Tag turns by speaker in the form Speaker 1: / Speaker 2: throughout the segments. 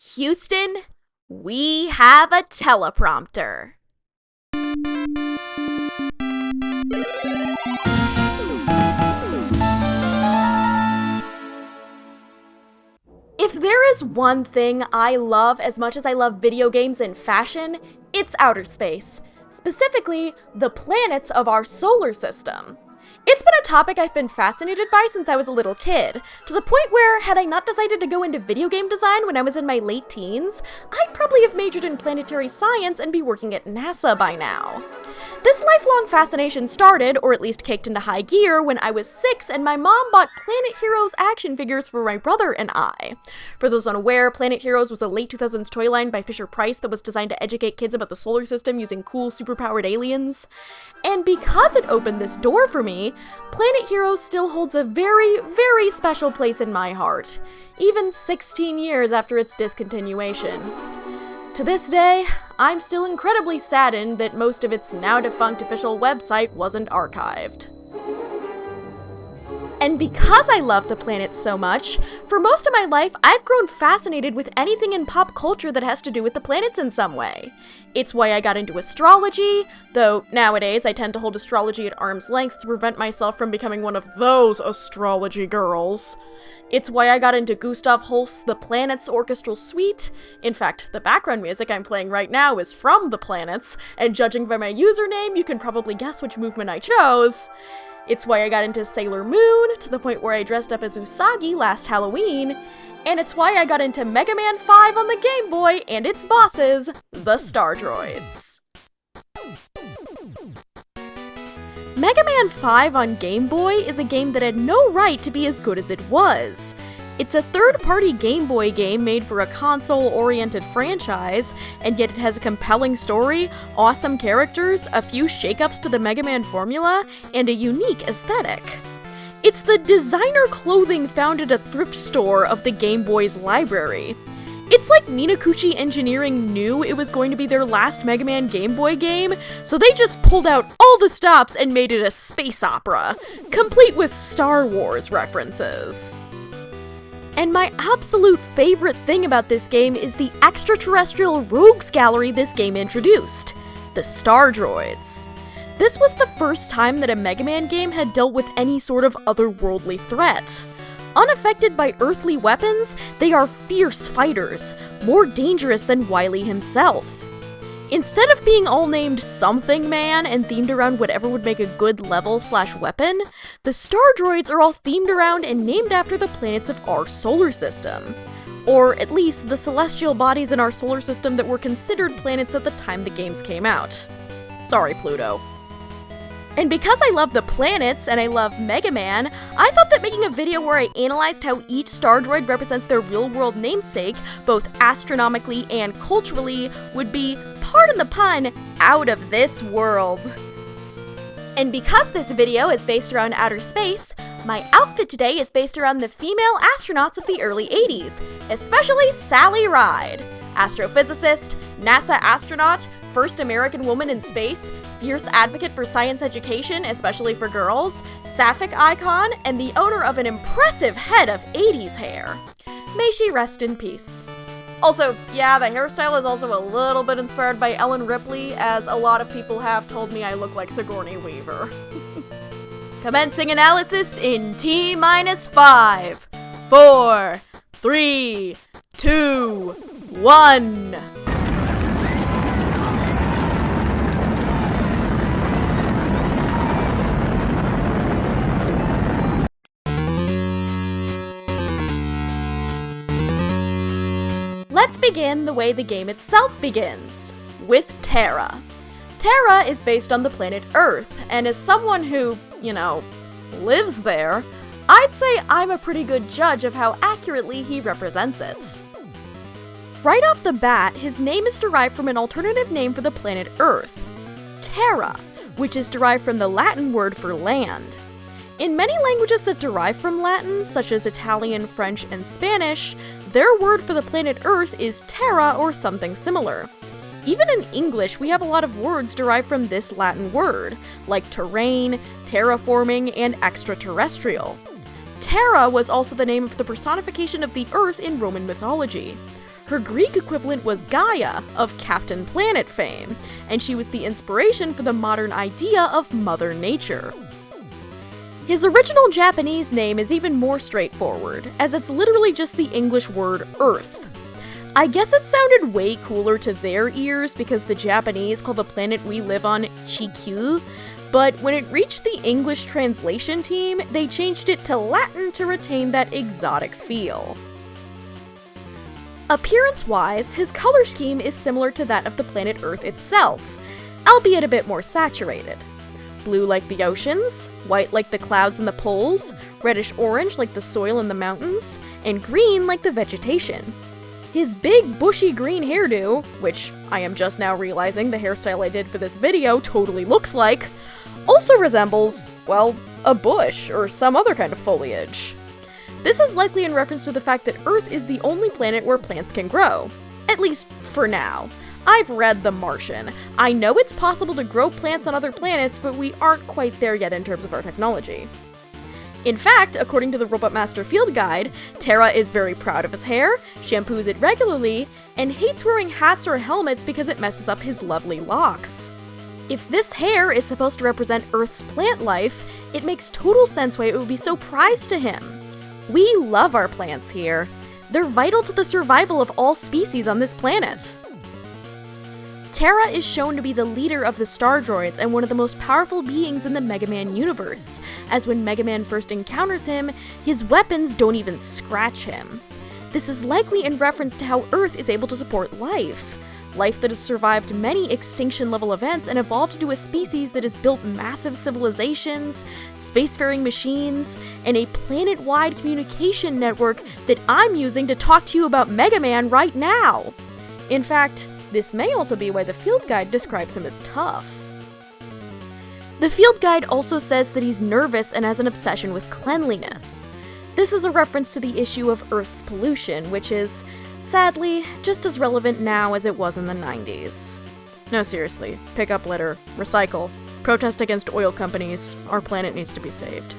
Speaker 1: Houston, we have a teleprompter. If there is one thing I love as much as I love video games and fashion, it's outer space. Specifically, the planets of our solar system. It's been a topic I've been fascinated by since I was a little kid, to the point where, had I not decided to go into video game design when I was in my late teens, I'd probably have majored in planetary science and be working at NASA by now. This lifelong fascination started, or at least kicked into high gear, when I was 6 and my mom bought Planet Heroes action figures for my brother and I. For those unaware, Planet Heroes was a late 2000s toy line by Fisher-Price that was designed to educate kids about the solar system using cool, superpowered aliens. And because it opened this door for me, Planet Heroes still holds a very, very special place in my heart, even 16 years after its discontinuation. To this day, I'm still incredibly saddened that most of its now-defunct official website wasn't archived. And because I love the planet so much, for most of my life, I've grown fascinated with anything in pop culture that has to do with the planets in some way. It's why I got into astrology, though nowadays I tend to hold astrology at arm's length to prevent myself from becoming one of those astrology girls. It's why I got into Gustav Holst's The Planets Orchestral Suite. In fact, the background music I'm playing right now is from The Planets, and judging by my username, you can probably guess which movement I chose. It's why I got into Sailor Moon, to the point where I dressed up as Usagi last Halloween, and it's why I got into Mega Man 5 on the Game Boy and its bosses, the Stardroids. Mega Man 5 on Game Boy is a game that had no right to be as good as it was. It's a third-party Game Boy game made for a console-oriented franchise, and yet it has a compelling story, awesome characters, a few shakeups to the Mega Man formula, and a unique aesthetic. It's the designer clothing found at a thrift store of the Game Boy's library. It's like Ninakuchi Engineering knew it was going to be their last Mega Man Game Boy game, so they just pulled out all the stops and made it a space opera, complete with Star Wars references. And my absolute favorite thing about this game is the extraterrestrial rogues gallery this game introduced, the Stardroids. This was the first time that a Mega Man game had dealt with any sort of otherworldly threat. Unaffected by earthly weapons, they are fierce fighters, more dangerous than Wily himself. Instead of being all named Something Man and themed around whatever would make a good level/weapon, the Stardroids are all themed around and named after the planets of our solar system. Or at least the celestial bodies in our solar system that were considered planets at the time the games came out. Sorry, Pluto. And because I love the planets and I love Mega Man, I thought that making a video where I analyzed how each Stardroid represents their real-world namesake, both astronomically and culturally, would be, pardon the pun, out of this world. And because this video is based around outer space, my outfit today is based around the female astronauts of the early 80s, especially Sally Ride, astrophysicist, NASA astronaut, first American woman in space, fierce advocate for science education, especially for girls, sapphic icon, and the owner of an impressive head of 80s hair. May she rest in peace. Also, yeah, the hairstyle is also a little bit inspired by Ellen Ripley, as a lot of people have told me I look like Sigourney Weaver. Commencing analysis in T-5, 4, 3, 2, 1. Let's begin the way the game itself begins, with Terra. Terra is based on the planet Earth, and as someone who, lives there, I'd say I'm a pretty good judge of how accurately he represents it. Right off the bat, his name is derived from an alternative name for the planet Earth, Terra, which is derived from the Latin word for land. In many languages that derive from Latin, such as Italian, French, and Spanish, their word for the planet Earth is terra or something similar. Even in English, we have a lot of words derived from this Latin word, like terrain, terraforming, and extraterrestrial. Terra was also the name of the personification of the Earth in Roman mythology. Her Greek equivalent was Gaia, of Captain Planet fame, and she was the inspiration for the modern idea of Mother Nature. His original Japanese name is even more straightforward, as it's literally just the English word Earth. I guess it sounded way cooler to their ears because the Japanese call the planet we live on Chikyu, but when it reached the English translation team, they changed it to Latin to retain that exotic feel. Appearance-wise, his color scheme is similar to that of the planet Earth itself, albeit a bit more saturated. Blue like the oceans, white like the clouds and the poles, reddish-orange like the soil and the mountains, and green like the vegetation. His big, bushy green hairdo, which I am just now realizing the hairstyle I did for this video totally looks like, also resembles, well, a bush or some other kind of foliage. This is likely in reference to the fact that Earth is the only planet where plants can grow. At least, for now. I've read The Martian. I know it's possible to grow plants on other planets, but we aren't quite there yet in terms of our technology. In fact, according to the Robot Master Field Guide, Terra is very proud of his hair, shampoos it regularly, and hates wearing hats or helmets because it messes up his lovely locks. If this hair is supposed to represent Earth's plant life, it makes total sense why it would be so prized to him. We love our plants here. They're vital to the survival of all species on this planet. Terra is shown to be the leader of the Stardroids and one of the most powerful beings in the Mega Man universe, as when Mega Man first encounters him, his weapons don't even scratch him. This is likely in reference to how Earth is able to support life that has survived many extinction-level events and evolved into a species that has built massive civilizations, spacefaring machines, and a planet-wide communication network that I'm using to talk to you about Mega Man right now. In fact, this may also be why the Field Guide describes him as tough. The Field Guide also says that he's nervous and has an obsession with cleanliness. This is a reference to the issue of Earth's pollution, which is, sadly, just as relevant now as it was in the 90s. No, seriously, pick up litter, recycle, protest against oil companies, our planet needs to be saved.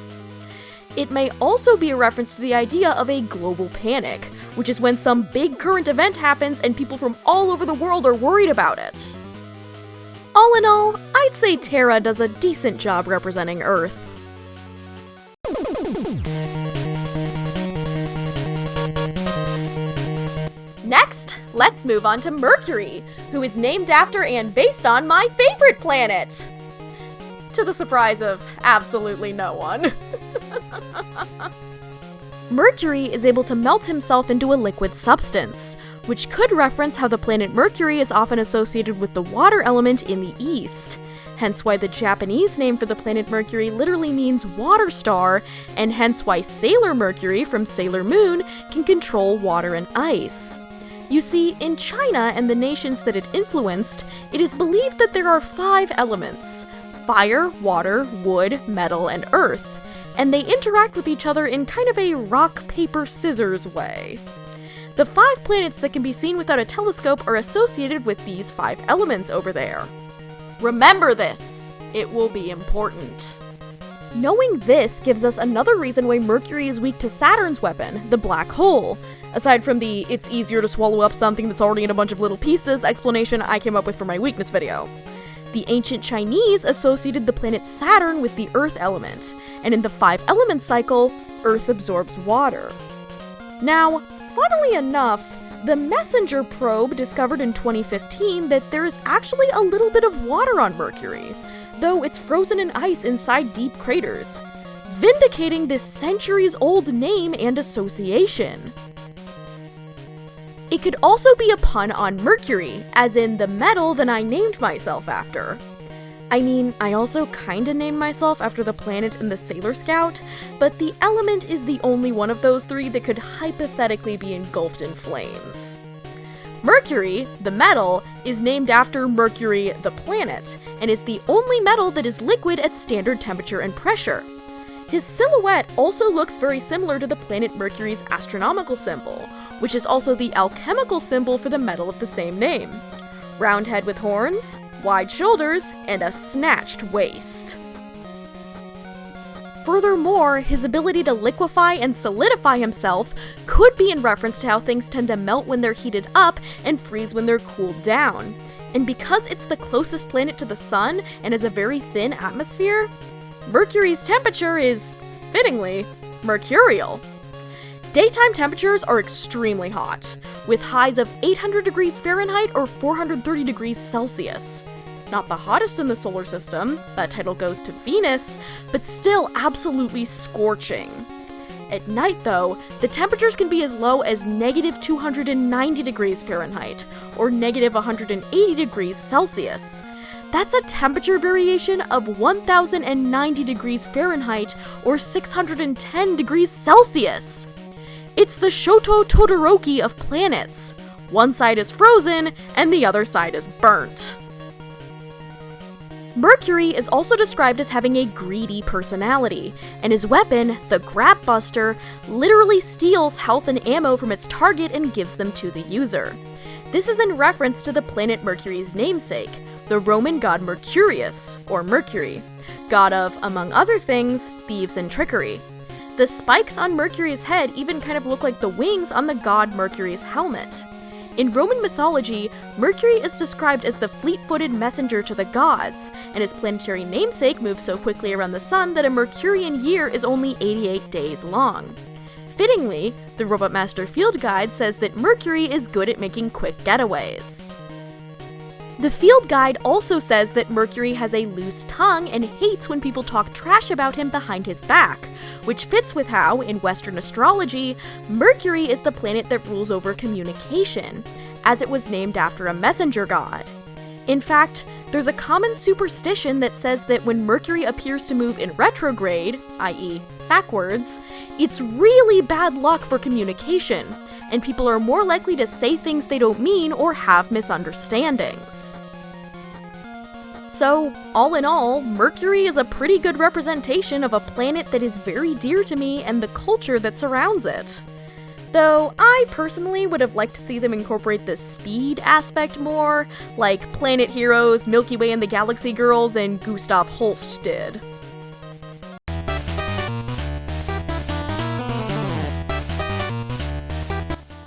Speaker 1: It may also be a reference to the idea of a global panic, which is when some big current event happens and people from all over the world are worried about it. All in all, I'd say Terra does a decent job representing Earth. Next, let's move on to Mercury, who is named after and based on my favorite planet! To the surprise of absolutely no one. Mercury is able to melt himself into a liquid substance, which could reference how the planet Mercury is often associated with the water element in the East, hence why the Japanese name for the planet Mercury literally means water star, and hence why Sailor Mercury from Sailor Moon can control water and ice. You see, in China and the nations that it influenced, it is believed that there are 5 elements: fire, water, wood, metal, and earth, and they interact with each other in kind of a rock, paper, scissors way. The 5 planets that can be seen without a telescope are associated with these 5 elements over there. Remember this! It will be important. Knowing this gives us another reason why Mercury is weak to Saturn's weapon, the black hole. Aside from the "it's easier to swallow up something that's already in a bunch of little pieces" explanation I came up with for my weakness video. The ancient Chinese associated the planet Saturn with the earth element, and in the 5-element cycle, Earth absorbs water. Now, funnily enough, the Messenger probe discovered in 2015 that there is actually a little bit of water on Mercury, though it's frozen in ice inside deep craters, vindicating this centuries-old name and association. It could also be a pun on Mercury, as in the metal that I named myself after. I mean, I also kinda named myself after the planet in the Sailor Scout, but the element is the only one of those 3 that could hypothetically be engulfed in flames. Mercury, the metal, is named after Mercury, the planet, and is the only metal that is liquid at standard temperature and pressure. His silhouette also looks very similar to the planet Mercury's astronomical symbol, which is also the alchemical symbol for the metal of the same name. Round head with horns, wide shoulders, and a snatched waist. Furthermore, his ability to liquefy and solidify himself could be in reference to how things tend to melt when they're heated up and freeze when they're cooled down. And because it's the closest planet to the sun and has a very thin atmosphere, Mercury's temperature is, fittingly, mercurial. Daytime temperatures are extremely hot, with highs of 800 degrees Fahrenheit or 430 degrees Celsius. Not the hottest in the solar system, that title goes to Venus, but still absolutely scorching. At night, though, the temperatures can be as low as negative 290 degrees Fahrenheit, or negative 180 degrees Celsius. That's a temperature variation of 1090 degrees Fahrenheit, or 610 degrees Celsius. It's the Shoto Todoroki of planets. One side is frozen, and the other side is burnt. Mercury is also described as having a greedy personality, and his weapon, the Grab Buster, literally steals health and ammo from its target and gives them to the user. This is in reference to the planet Mercury's namesake, the Roman god Mercurius, or Mercury, god of, among other things, thieves and trickery. The spikes on Mercury's head even kind of look like the wings on the god Mercury's helmet. In Roman mythology, Mercury is described as the fleet-footed messenger to the gods, and his planetary namesake moves so quickly around the sun that a Mercurian year is only 88 days long. Fittingly, the Robot Master Field Guide says that Mercury is good at making quick getaways. The Field Guide also says that Mercury has a loose tongue and hates when people talk trash about him behind his back, which fits with how, in Western astrology, Mercury is the planet that rules over communication, as it was named after a messenger god. In fact, there's a common superstition that says that when Mercury appears to move in retrograde, i.e., backwards, it's really bad luck for communication, and people are more likely to say things they don't mean or have misunderstandings. So, all in all, Mercury is a pretty good representation of a planet that is very dear to me and the culture that surrounds it. Though, I personally would have liked to see them incorporate the speed aspect more, like Planet Heroes, Milky Way and the Galaxy Girls, and Gustav Holst did.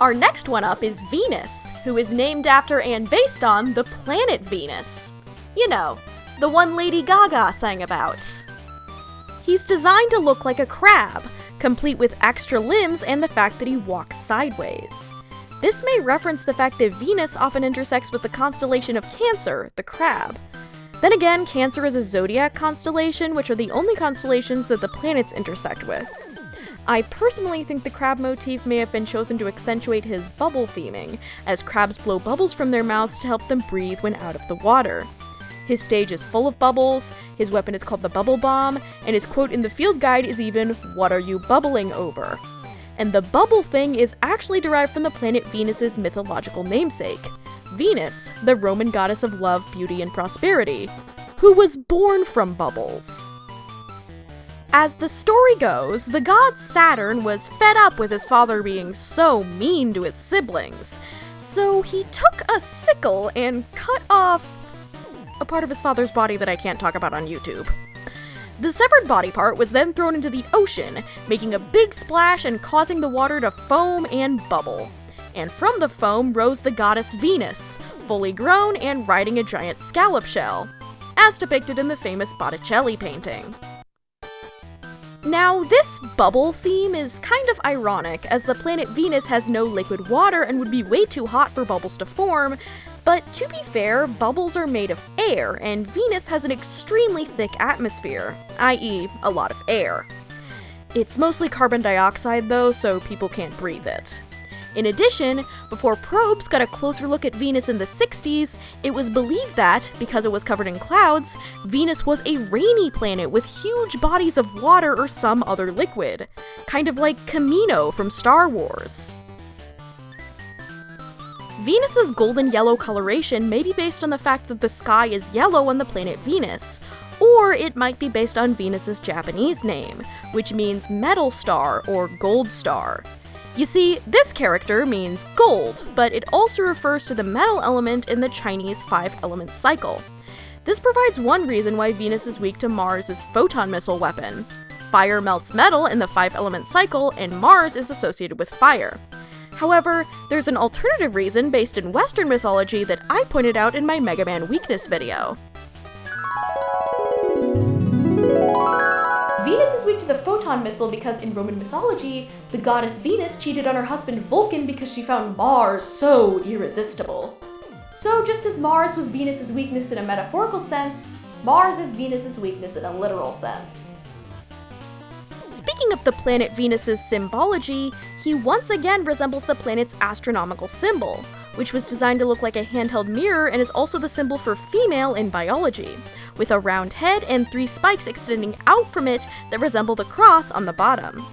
Speaker 1: Our next one up is Venus, who is named after and based on the planet Venus. You know, the one Lady Gaga sang about. He's designed to look like a crab, complete with extra limbs and the fact that he walks sideways. This may reference the fact that Venus often intersects with the constellation of Cancer, the crab. Then again, Cancer is a zodiac constellation, which are the only constellations that the planets intersect with. I personally think the crab motif may have been chosen to accentuate his bubble theming, as crabs blow bubbles from their mouths to help them breathe when out of the water. His stage is full of bubbles, his weapon is called the Bubble Bomb, and his quote in the Field Guide is even, "What are you bubbling over?" And the bubble thing is actually derived from the planet Venus's mythological namesake, Venus, the Roman goddess of love, beauty, and prosperity, who was born from bubbles. As the story goes, the god Saturn was fed up with his father being so mean to his siblings, so he took a sickle and cut off a part of his father's body that I can't talk about on YouTube. The severed body part was then thrown into the ocean, making a big splash and causing the water to foam and bubble. And from the foam rose the goddess Venus, fully grown and riding a giant scallop shell, as depicted in the famous Botticelli painting. Now, this bubble theme is kind of ironic, as the planet Venus has no liquid water and would be way too hot for bubbles to form, but to be fair, bubbles are made of air, and Venus has an extremely thick atmosphere, i.e., a lot of air. It's mostly carbon dioxide though, so people can't breathe it. In addition, before probes got a closer look at Venus in the 60s, it was believed that, because it was covered in clouds, Venus was a rainy planet with huge bodies of water or some other liquid, kind of like Camino from Star Wars. Venus's golden yellow coloration may be based on the fact that the sky is yellow on the planet Venus, or it might be based on Venus's Japanese name, which means metal star or gold star. You see, this character means gold, but it also refers to the metal element in the Chinese 5-element cycle. This provides one reason why Venus is weak to Mars' photon missile weapon. Fire melts metal in the 5-element cycle, and Mars is associated with fire. However, there's an alternative reason based in Western mythology that I pointed out in my Mega Man weakness video. Venus is weak to the photon missile because in Roman mythology, the goddess Venus cheated on her husband Vulcan because she found Mars so irresistible. So just as Mars was Venus's weakness in a metaphorical sense, Mars is Venus's weakness in a literal sense. Speaking of the planet Venus's symbology, he once again resembles the planet's astronomical symbol, which was designed to look like a handheld mirror and is also the symbol for female in biology, with a round head and 3 spikes extending out from it that resemble the cross on the bottom.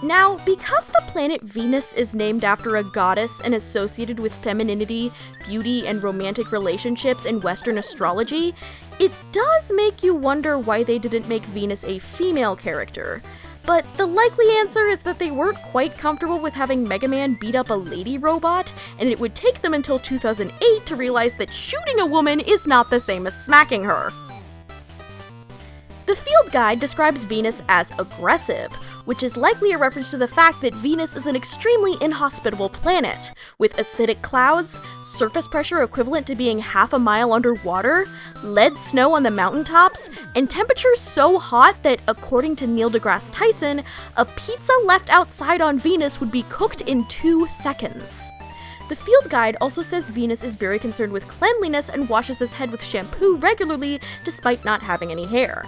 Speaker 1: Now, because the planet Venus is named after a goddess and associated with femininity, beauty, and romantic relationships in Western astrology, it does make you wonder why they didn't make Venus a female character. But the likely answer is that they weren't quite comfortable with having Mega Man beat up a lady robot, and it would take them until 2008 to realize that shooting a woman is not the same as smacking her. The field guide describes Venus as aggressive, which is likely a reference to the fact that Venus is an extremely inhospitable planet, with acidic clouds, surface pressure equivalent to being half a mile underwater, lead snow on the mountaintops, and temperatures so hot that, according to Neil deGrasse Tyson, a pizza left outside on Venus would be cooked in 2 seconds. The field guide also says Venus is very concerned with cleanliness and washes his head with shampoo regularly despite not having any hair.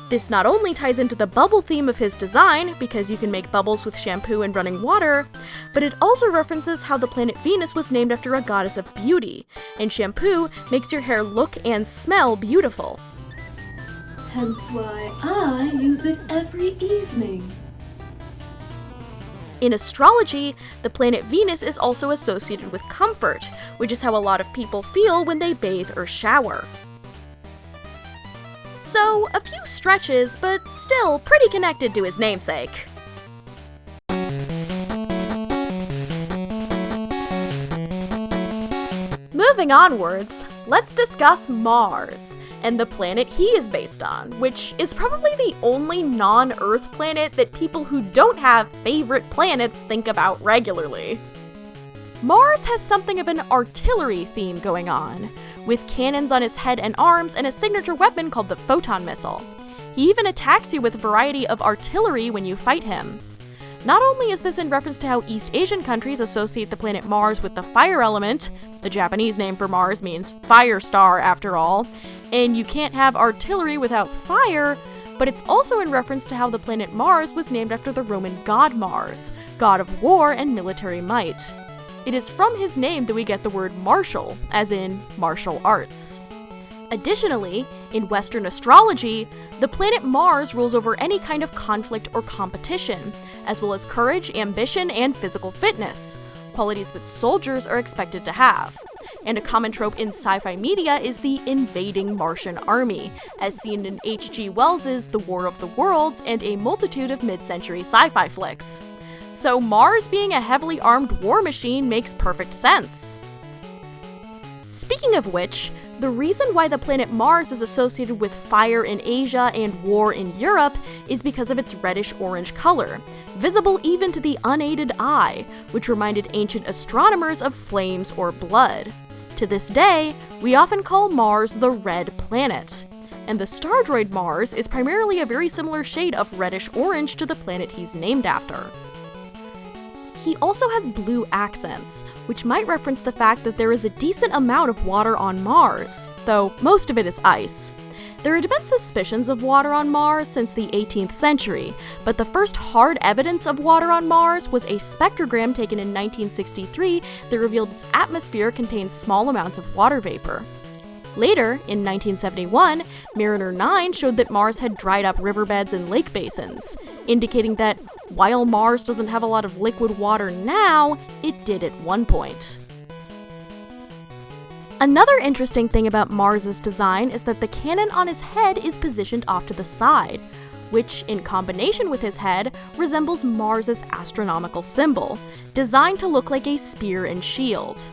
Speaker 1: This not only ties into the bubble theme of his design, because you can make bubbles with shampoo and running water, but it also references how the planet Venus was named after a goddess of beauty, and shampoo makes your hair look and smell beautiful.
Speaker 2: Hence why I use it every evening.
Speaker 1: In astrology, the planet Venus is also associated with comfort, which is how a lot of people feel when they bathe or shower. So, a few stretches, but still pretty connected to his namesake. Moving onwards, let's discuss Mars, and the planet he is based on, which is probably the only non-Earth planet that people who don't have favorite planets think about regularly. Mars has something of an artillery theme going on, with cannons on his head and arms and a signature weapon called the photon missile. He even attacks you with a variety of artillery when you fight him. Not only is this in reference to how East Asian countries associate the planet Mars with the fire element, the Japanese name for Mars means fire star after all, and you can't have artillery without fire, but it's also in reference to how the planet Mars was named after the Roman god Mars, god of war and military might. It is from his name that we get the word martial, as in martial arts. Additionally, in Western astrology, the planet Mars rules over any kind of conflict or competition, as well as courage, ambition, and physical fitness, qualities that soldiers are expected to have. And a common trope in sci-fi media is the invading Martian army, as seen in H.G. Wells's The War of the Worlds and a multitude of mid-century sci-fi flicks. So Mars being a heavily armed war machine makes perfect sense. Speaking of which, the reason why the planet Mars is associated with fire in Asia and war in Europe is because of its reddish-orange color, visible even to the unaided eye, which reminded ancient astronomers of flames or blood. To this day, we often call Mars the Red Planet, and the Stardroid Mars is primarily a very similar shade of reddish-orange to the planet he's named after. He also has blue accents, which might reference the fact that there is a decent amount of water on Mars, though most of it is ice. There had been suspicions of water on Mars since the 18th century, but the first hard evidence of water on Mars was a spectrogram taken in 1963 that revealed its atmosphere contained small amounts of water vapor. Later, in 1971, Mariner 9 showed that Mars had dried up riverbeds and lake basins, indicating that while Mars doesn't have a lot of liquid water now, it did at one point. Another interesting thing about Mars's design is that the cannon on his head is positioned off to the side, which, in combination with his head, resembles Mars's astronomical symbol, designed to look like a spear and shield.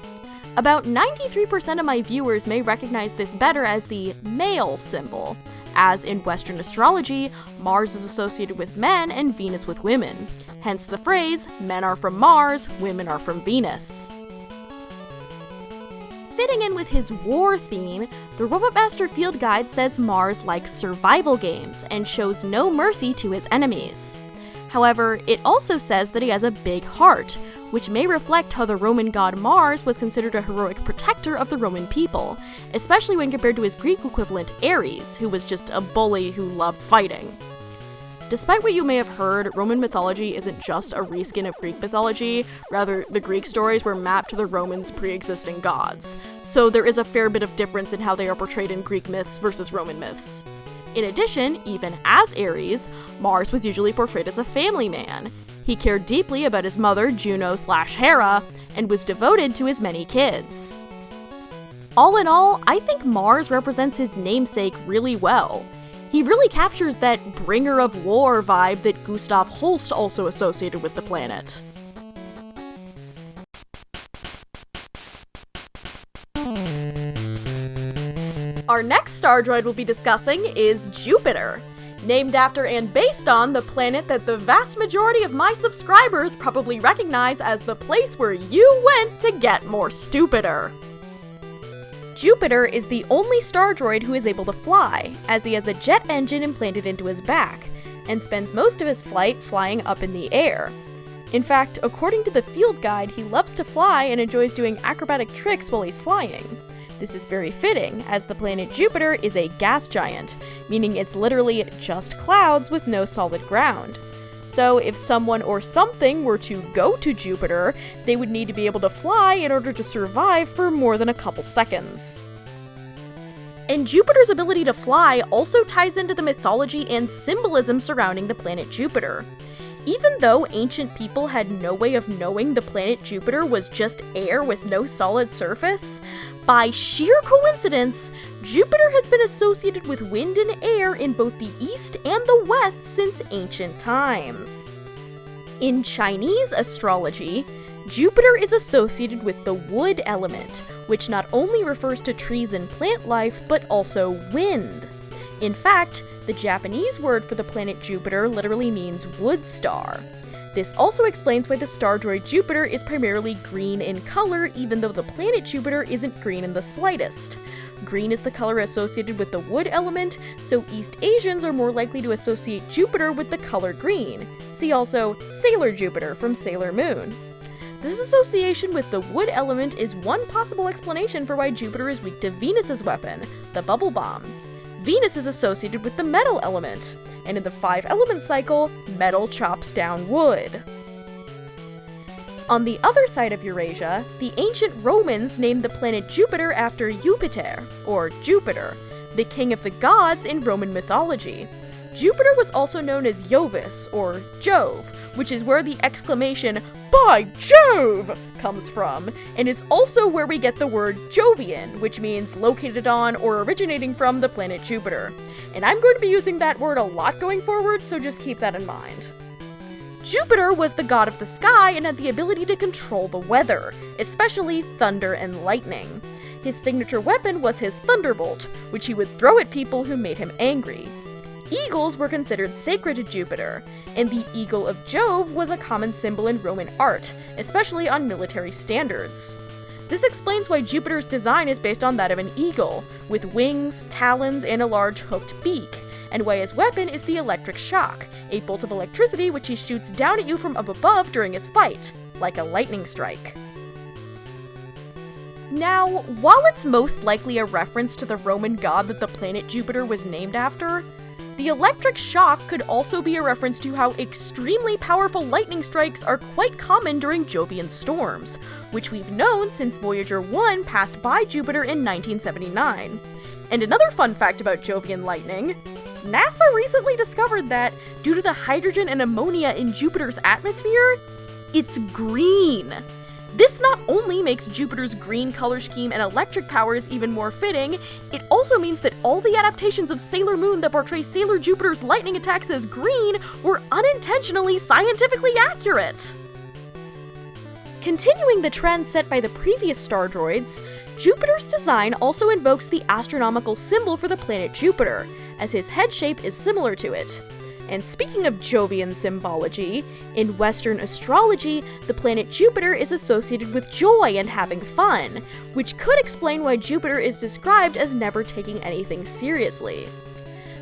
Speaker 1: About 93% of my viewers may recognize this better as the male symbol, as in Western astrology, Mars is associated with men and Venus with women. Hence the phrase, men are from Mars, women are from Venus. Fitting in with his war theme, the Robot Master Field Guide says Mars likes survival games and shows no mercy to his enemies. However, it also says that he has a big heart, which may reflect how the Roman god Mars was considered a heroic protector of the Roman people, especially when compared to his Greek equivalent Ares, who was just a bully who loved fighting. Despite what you may have heard, Roman mythology isn't just a reskin of Greek mythology, rather, the Greek stories were mapped to the Romans' pre-existing gods, so there is a fair bit of difference in how they are portrayed in Greek myths versus Roman myths. In addition, even as Ares, Mars was usually portrayed as a family man. He cared deeply about his mother, Juno/Hera, and was devoted to his many kids. All in all, I think Mars represents his namesake really well. He really captures that bringer of war vibe that Gustav Holst also associated with the planet. Our next Stardroid we'll be discussing is Jupiter. Named after and based on the planet that the vast majority of my subscribers probably recognize as the place where you went to get more stupider. Jupiter is the only Stardroid who is able to fly, as he has a jet engine implanted into his back, and spends most of his flight flying up in the air. In fact, according to the field guide, he loves to fly and enjoys doing acrobatic tricks while he's flying. This is very fitting, as the planet Jupiter is a gas giant, meaning it's literally just clouds with no solid ground. So if someone or something were to go to Jupiter, they would need to be able to fly in order to survive for more than a couple seconds. And Jupiter's ability to fly also ties into the mythology and symbolism surrounding the planet Jupiter. Even though ancient people had no way of knowing the planet Jupiter was just air with no solid surface, by sheer coincidence, Jupiter has been associated with wind and air in both the east and the west since ancient times. In Chinese astrology, Jupiter is associated with the wood element, which not only refers to trees and plant life, but also wind. In fact, the Japanese word for the planet Jupiter literally means wood star. This also explains why the Stardroid Jupiter is primarily green in color, even though the planet Jupiter isn't green in the slightest. Green is the color associated with the wood element, so East Asians are more likely to associate Jupiter with the color green. See also Sailor Jupiter from Sailor Moon. This association with the wood element is one possible explanation for why Jupiter is weak to Venus's weapon, the bubble bomb. Venus is associated with the metal element, and in the 5-element cycle, metal chops down wood. On the other side of Eurasia, the ancient Romans named the planet Jupiter after Jupiter, or Jupiter, the king of the gods in Roman mythology. Jupiter was also known as Jovis, or Jove, which is where the exclamation, "By Jove!" comes from, and is also where we get the word Jovian, which means located on or originating from the planet Jupiter. And I'm going to be using that word a lot going forward, so just keep that in mind. Jupiter was the god of the sky and had the ability to control the weather, especially thunder and lightning. His signature weapon was his thunderbolt, which he would throw at people who made him angry. Eagles were considered sacred to Jupiter, and the eagle of Jove was a common symbol in Roman art, especially on military standards. This explains why Jupiter's design is based on that of an eagle, with wings, talons, and a large hooked beak, and why his weapon is the electric shock, a bolt of electricity which he shoots down at you from up above during his fight, like a lightning strike. Now, while it's most likely a reference to the Roman god that the planet Jupiter was named after, the electric shock could also be a reference to how extremely powerful lightning strikes are quite common during Jovian storms, which we've known since Voyager 1 passed by Jupiter in 1979. And another fun fact about Jovian lightning, NASA recently discovered that, due to the hydrogen and ammonia in Jupiter's atmosphere, it's green. This not only makes Jupiter's green color scheme and electric powers even more fitting, it also means that all the adaptations of Sailor Moon that portray Sailor Jupiter's lightning attacks as green were unintentionally scientifically accurate. Continuing the trend set by the previous Stardroids, Jupiter's design also invokes the astronomical symbol for the planet Jupiter, as his head shape is similar to it. And speaking of Jovian symbology, in Western astrology, the planet Jupiter is associated with joy and having fun, which could explain why Jupiter is described as never taking anything seriously.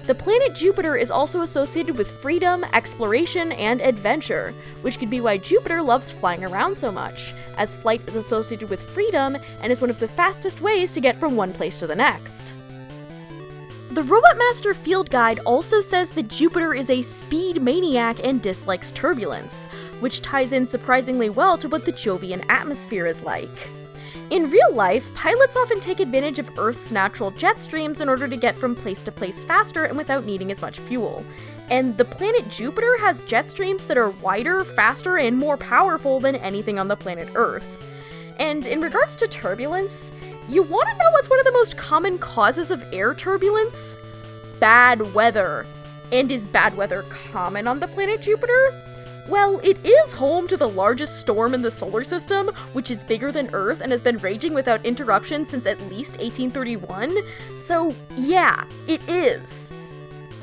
Speaker 1: The planet Jupiter is also associated with freedom, exploration, and adventure, which could be why Jupiter loves flying around so much, as flight is associated with freedom and is one of the fastest ways to get from one place to the next. The Robot Master Field Guide also says that Jupiter is a speed maniac and dislikes turbulence, which ties in surprisingly well to what the Jovian atmosphere is like. In real life, pilots often take advantage of Earth's natural jet streams in order to get from place to place faster and without needing as much fuel. And the planet Jupiter has jet streams that are wider, faster, and more powerful than anything on the planet Earth. And in regards to turbulence, you want to know what's one of the most common causes of air turbulence? Bad weather. And is bad weather common on the planet Jupiter? Well, it is home to the largest storm in the solar system, which is bigger than Earth and has been raging without interruption since at least 1831, so yeah, it is.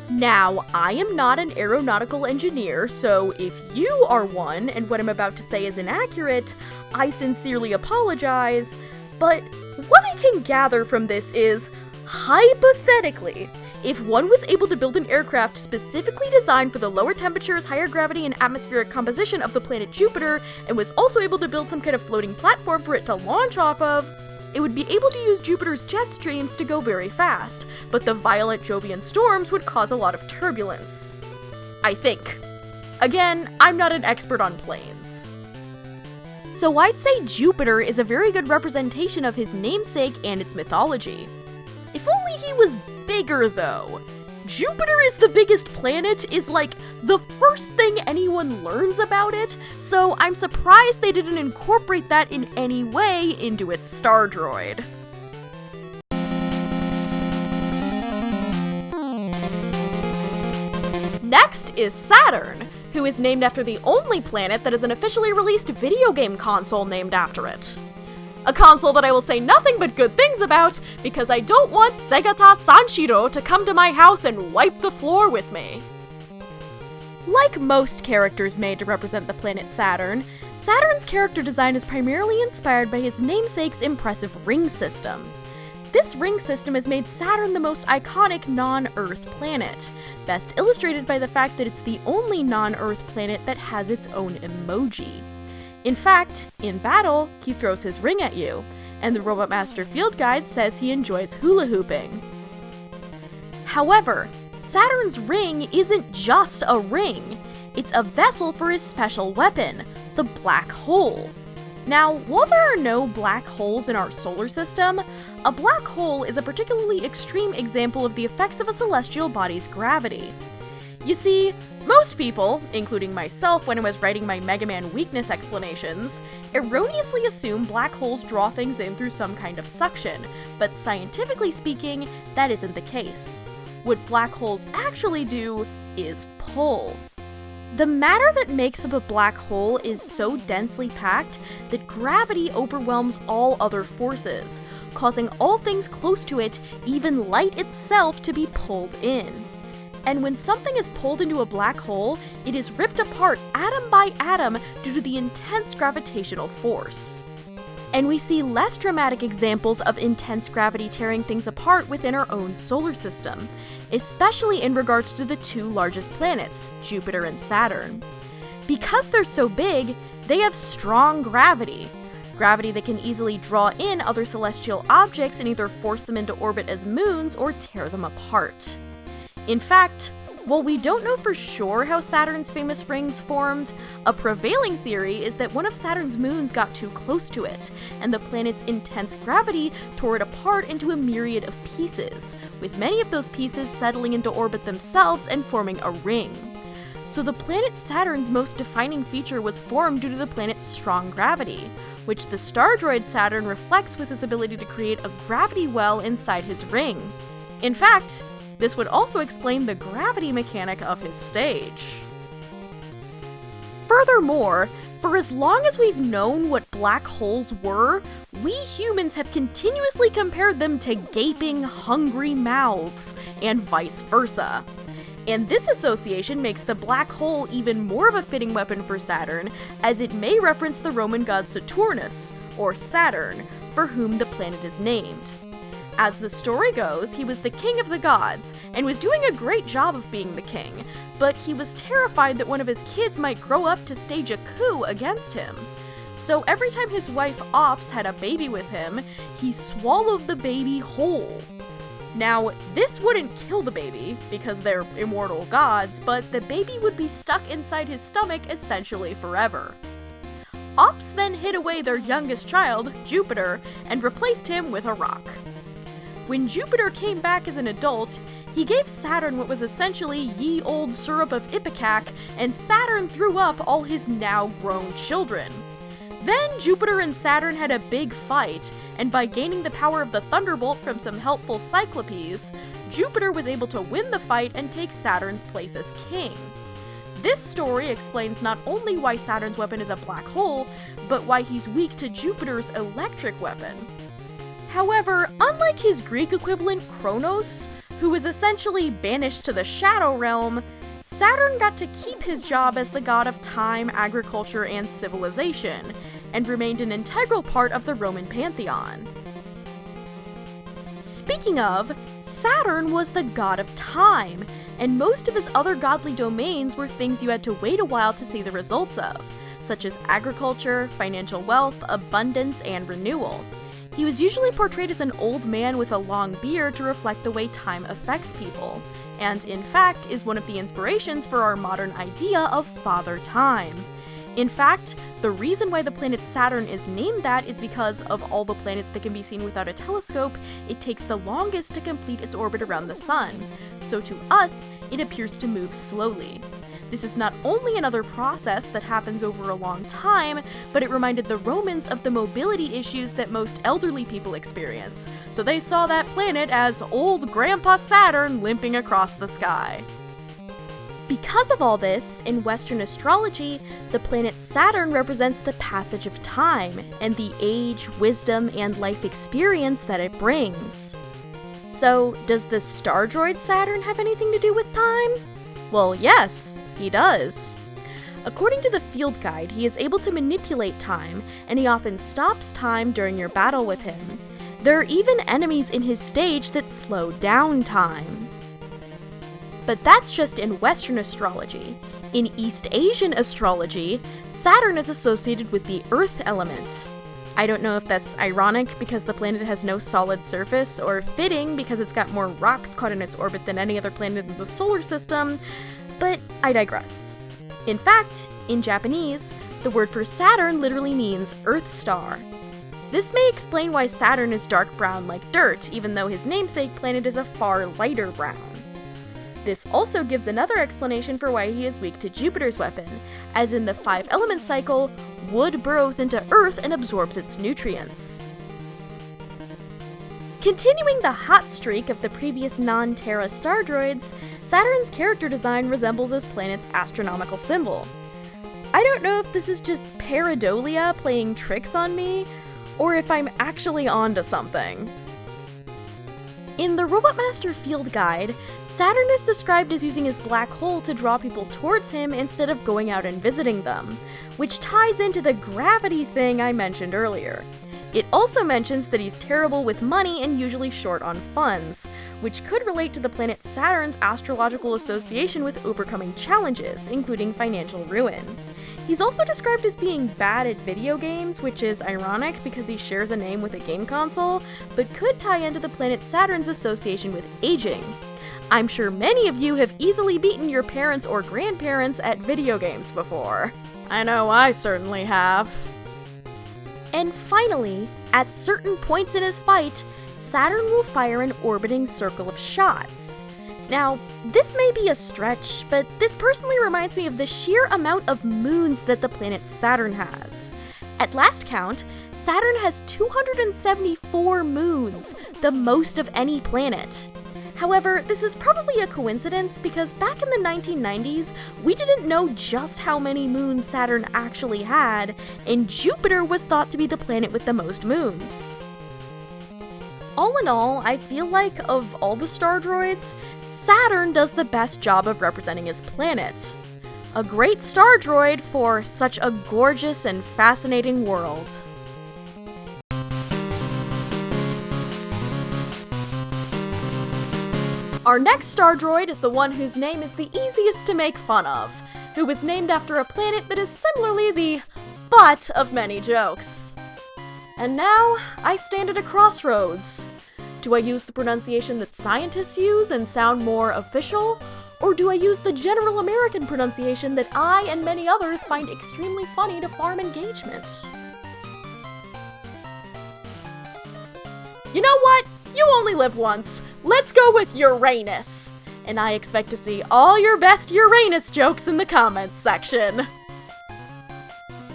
Speaker 1: Now, I am not an aeronautical engineer, so if you are one and what I'm about to say is inaccurate, I sincerely apologize, but what I can gather from this is, hypothetically, if one was able to build an aircraft specifically designed for the lower temperatures, higher gravity, and atmospheric composition of the planet Jupiter, and was also able to build some kind of floating platform for it to launch off of, it would be able to use Jupiter's jet streams to go very fast, but the violent Jovian storms would cause a lot of turbulence. I think. Again, I'm not an expert on planes. So I'd say Jupiter is a very good representation of his namesake and its mythology. If only he was bigger, though. Jupiter is the biggest planet is like the first thing anyone learns about it, so I'm surprised they didn't incorporate that in any way into its Stardroid. Next is Saturn, who is named after the only planet that has an officially released video game console named after it. A console that I will say nothing but good things about, because I don't want Segata Sanshiro to come to my house and wipe the floor with me. Like most characters made to represent the planet Saturn, Saturn's character design is primarily inspired by his namesake's impressive ring system. This ring system has made Saturn the most iconic non-Earth planet, best illustrated by the fact that it's the only non-Earth planet that has its own emoji. In fact, in battle, he throws his ring at you, and the Robot Master Field Guide says he enjoys hula hooping. However, Saturn's ring isn't just a ring, it's a vessel for his special weapon, the black hole. Now, while there are no black holes in our solar system, a black hole is a particularly extreme example of the effects of a celestial body's gravity. You see, most people, including myself when I was writing my Mega Man weakness explanations, erroneously assume black holes draw things in through some kind of suction, but scientifically speaking, that isn't the case. What black holes actually do is pull. The matter that makes up a black hole is so densely packed that gravity overwhelms all other forces, causing all things close to it, even light itself, to be pulled in. And when something is pulled into a black hole, it is ripped apart atom by atom due to the intense gravitational force. And we see less dramatic examples of intense gravity tearing things apart within our own solar system, especially in regards to the two largest planets, Jupiter and Saturn. Because they're so big, they have strong gravity. Gravity that can easily draw in other celestial objects and either force them into orbit as moons or tear them apart. In fact, while we don't know for sure how Saturn's famous rings formed, a prevailing theory is that one of Saturn's moons got too close to it, and the planet's intense gravity tore it apart into a myriad of pieces, with many of those pieces settling into orbit themselves and forming a ring. So the planet Saturn's most defining feature was formed due to the planet's strong gravity, which the Stardroid Saturn reflects with his ability to create a gravity well inside his ring. In fact, this would also explain the gravity mechanic of his stage. Furthermore, For as long as we've known what black holes were, we humans have continuously compared them to gaping, hungry mouths, and vice versa. And this association makes the black hole even more of a fitting weapon for Saturn, as it may reference the Roman god Saturnus, or Saturn, for whom the planet is named. As the story goes, he was the king of the gods, and was doing a great job of being the king, but he was terrified that one of his kids might grow up to stage a coup against him. So every time his wife Ops had a baby with him, he swallowed the baby whole. Now, this wouldn't kill the baby, because they're immortal gods, but the baby would be stuck inside his stomach essentially forever. Ops then hid away their youngest child, Jupiter, and replaced him with a rock. When Jupiter came back as an adult, he gave Saturn what was essentially ye olde syrup of Ipecac, and Saturn threw up all his now grown children. Then Jupiter and Saturn had a big fight, and by gaining the power of the Thunderbolt from some helpful Cyclopes, Jupiter was able to win the fight and take Saturn's place as king. This story explains not only why Saturn's weapon is a black hole, but why he's weak to Jupiter's electric weapon. However, unlike his Greek equivalent Kronos, who was essentially banished to the Shadow Realm, Saturn got to keep his job as the god of time, agriculture, and civilization, and remained an integral part of the Roman pantheon. Speaking of, Saturn was the god of time, and most of his other godly domains were things you had to wait a while to see the results of, such as agriculture, financial wealth, abundance, and renewal. He was usually portrayed as an old man with a long beard to reflect the way time affects people, and in fact is one of the inspirations for our modern idea of Father Time. In fact, the reason why the planet Saturn is named that is because of all the planets that can be seen without a telescope, it takes the longest to complete its orbit around the sun, so to us, it appears to move slowly. This is not only another process that happens over a long time, but it reminded the Romans of the mobility issues that most elderly people experience, so they saw that planet as old Grandpa Saturn limping across the sky. Because of all this, in Western astrology, the planet Saturn represents the passage of time, and the age, wisdom, and life experience that it brings. So, does the Stardroid Saturn have anything to do with time? Well, yes, he does. According to the field guide, he is able to manipulate time, and he often stops time during your battle with him. There are even enemies in his stage that slow down time. But that's just in Western astrology. In East Asian astrology, Saturn is associated with the Earth element. I don't know if that's ironic because the planet has no solid surface, or fitting because it's got more rocks caught in its orbit than any other planet in the solar system, but I digress. In fact, in Japanese, the word for Saturn literally means Earth star. This may explain why Saturn is dark brown like dirt, even though his namesake planet is a far lighter brown. This also gives another explanation for why he is weak to Jupiter's weapon, as in the 5-element cycle, wood burrows into Earth and absorbs its nutrients. Continuing the hot streak of the previous non-Terra Stardroids, Saturn's character design resembles his planet's astronomical symbol. I don't know if this is just pareidolia playing tricks on me, or if I'm actually onto something. In the Robot Master Field Guide, Saturn is described as using his black hole to draw people towards him instead of going out and visiting them, which ties into the gravity thing I mentioned earlier. It also mentions that he's terrible with money and usually short on funds, which could relate to the planet Saturn's astrological association with overcoming challenges, including financial ruin. He's also described as being bad at video games, which is ironic because he shares a name with a game console, but could tie into the planet Saturn's association with aging. I'm sure many of you have easily beaten your parents or grandparents at video games before. I know I certainly have. And finally, at certain points in his fight, Saturn will fire an orbiting circle of shots. Now, this may be a stretch, but this personally reminds me of the sheer amount of moons that the planet Saturn has. At last count, Saturn has 274 moons, the most of any planet. However, this is probably a coincidence because back in the 1990s, we didn't know just how many moons Saturn actually had, and Jupiter was thought to be the planet with the most moons. All in all, I feel like of all the Stardroids, Saturn does the best job of representing his planet. A great Stardroid for such a gorgeous and fascinating world. Our next Stardroid is the one whose name is the easiest to make fun of, who was named after a planet that is similarly the butt of many jokes. And now, I stand at a crossroads. Do I use the pronunciation that scientists use and sound more official, or do I use the general American pronunciation that I and many others find extremely funny to farm engagement? You know what? You only live once. Let's go with Uranus. And I expect to see all your best Uranus jokes in the comments section.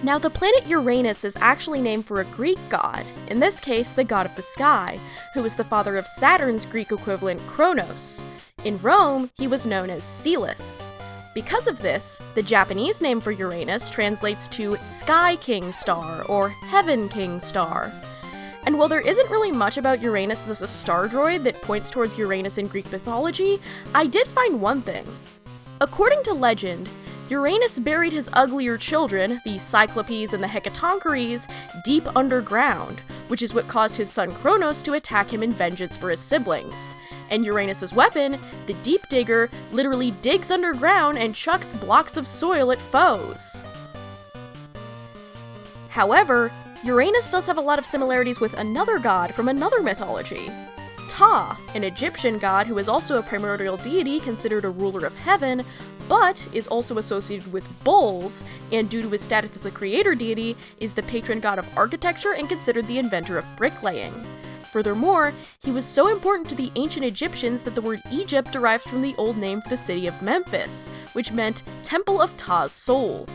Speaker 1: Now, the planet Uranus is actually named for a Greek god, in this case, the god of the sky, who was the father of Saturn's Greek equivalent Kronos. In Rome, he was known as Celes. Because of this, the Japanese name for Uranus translates to Sky King Star or Heaven King Star. And while there isn't really much about Uranus as a Stardroid that points towards Uranus in Greek mythology, I did find one thing. According to legend, Uranus buried his uglier children, the Cyclopes and the Hecatoncheires, deep underground, which is what caused his son Kronos to attack him in vengeance for his siblings. And Uranus's weapon, the Deep Digger, literally digs underground and chucks blocks of soil at foes. However, Uranus does have a lot of similarities with another god from another mythology. Ta, an Egyptian god who is also a primordial deity considered a ruler of heaven, but is also associated with bulls, and due to his status as a creator deity, is the patron god of architecture and considered the inventor of bricklaying. Furthermore, he was so important to the ancient Egyptians that the word Egypt derives from the old name for the city of Memphis, which meant Temple of Ta's Soul.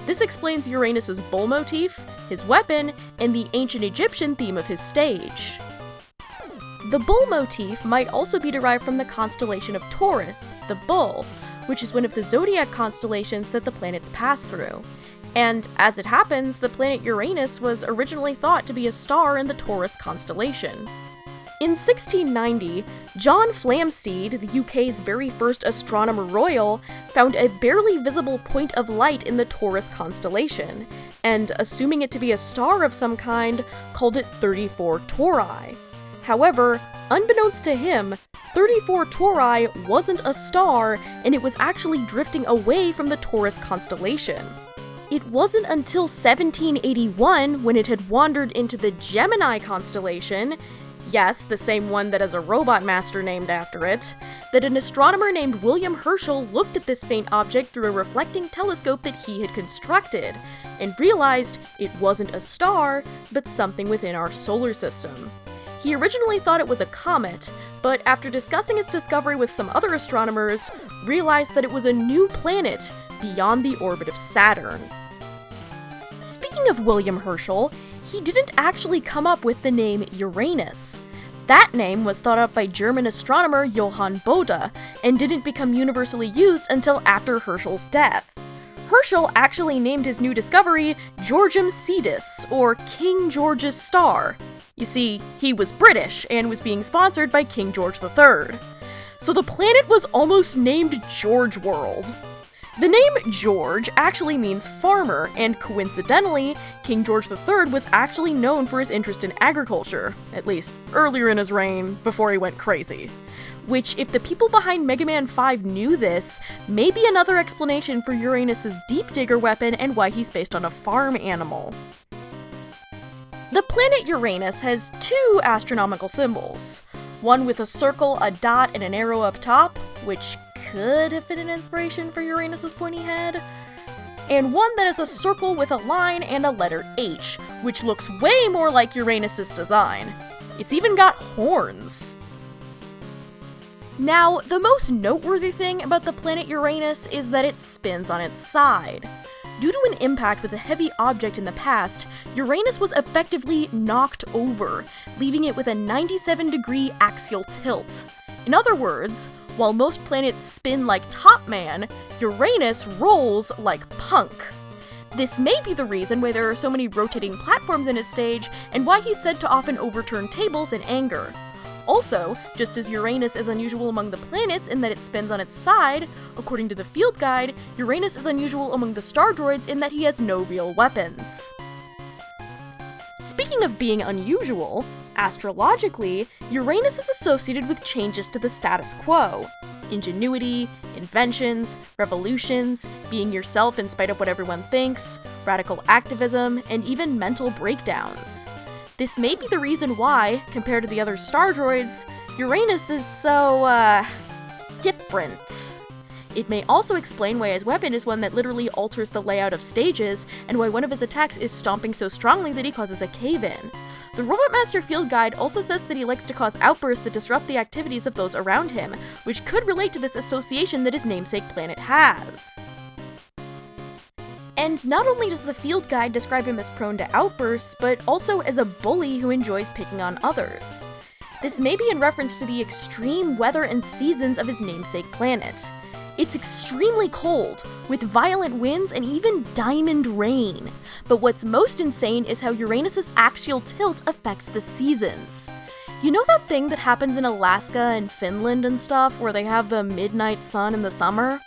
Speaker 1: This explains Uranus's bull motif, his weapon, and the ancient Egyptian theme of his stage. The bull motif might also be derived from the constellation of Taurus, the bull, which is one of the zodiac constellations that the planets pass through. And as it happens, the planet Uranus was originally thought to be a star in the Taurus constellation. In 1690, John Flamsteed, the UK's very first astronomer royal, found a barely visible point of light in the Taurus constellation, and assuming it to be a star of some kind, called it 34 Tauri. However, unbeknownst to him, 34 Tauri wasn't a star, and it was actually drifting away from the Taurus constellation. It wasn't until 1781, when it had wandered into the Gemini constellation, yes, the same one that has a robot master named after it, that an astronomer named William Herschel looked at this faint object through a reflecting telescope that he had constructed, and realized it wasn't a star, but something within our solar system. He originally thought it was a comet, but after discussing his discovery with some other astronomers, realized that it was a new planet beyond the orbit of Saturn. Speaking of William Herschel, he didn't actually come up with the name Uranus. That name was thought up by German astronomer Johann Bode, and didn't become universally used until after Herschel's death. Herschel actually named his new discovery Georgium Sidus, or King George's Star. You see, he was British and was being sponsored by King George III. So the planet was almost named George World. The name George actually means farmer, and coincidentally, King George III was actually known for his interest in agriculture, at least earlier in his reign, before he went crazy. Which, if the people behind Mega Man 5 knew this, may be another explanation for Uranus's Deep Digger weapon and why he's based on a farm animal. The planet Uranus has two astronomical symbols. One with a circle, a dot, and an arrow up top, which could have been an inspiration for Uranus's pointy head, and one that is a circle with a line and a letter H, which looks way more like Uranus's design. It's even got horns. Now, the most noteworthy thing about the planet Uranus is that it spins on its side. Due to an impact with a heavy object in the past, Uranus was effectively knocked over, leaving it with a 97-degree axial tilt. In other words, while most planets spin like Top Man, Uranus rolls like Punk. This may be the reason why there are so many rotating platforms in his stage, and why he's said to often overturn tables in anger. Also, just as Uranus is unusual among the planets in that it spins on its side, according to the field guide, Uranus is unusual among the Stardroids in that he has no real weapons. Speaking of being unusual, astrologically, Uranus is associated with changes to the status quo. Ingenuity, inventions, revolutions, being yourself in spite of what everyone thinks, radical activism, and even mental breakdowns. This may be the reason why, compared to the other Stardroids, Uranus is so, different. It may also explain why his weapon is one that literally alters the layout of stages, and why one of his attacks is stomping so strongly that he causes a cave-in. The Robot Master Field Guide also says that he likes to cause outbursts that disrupt the activities of those around him, which could relate to this association that his namesake planet has. And not only does the field guide describe him as prone to outbursts, but also as a bully who enjoys picking on others. This may be in reference to the extreme weather and seasons of his namesake planet. It's extremely cold, with violent winds and even diamond rain. But what's most insane is how Uranus's axial tilt affects the seasons. You know that thing that happens in Alaska and Finland and stuff, where they have the midnight sun in the summer?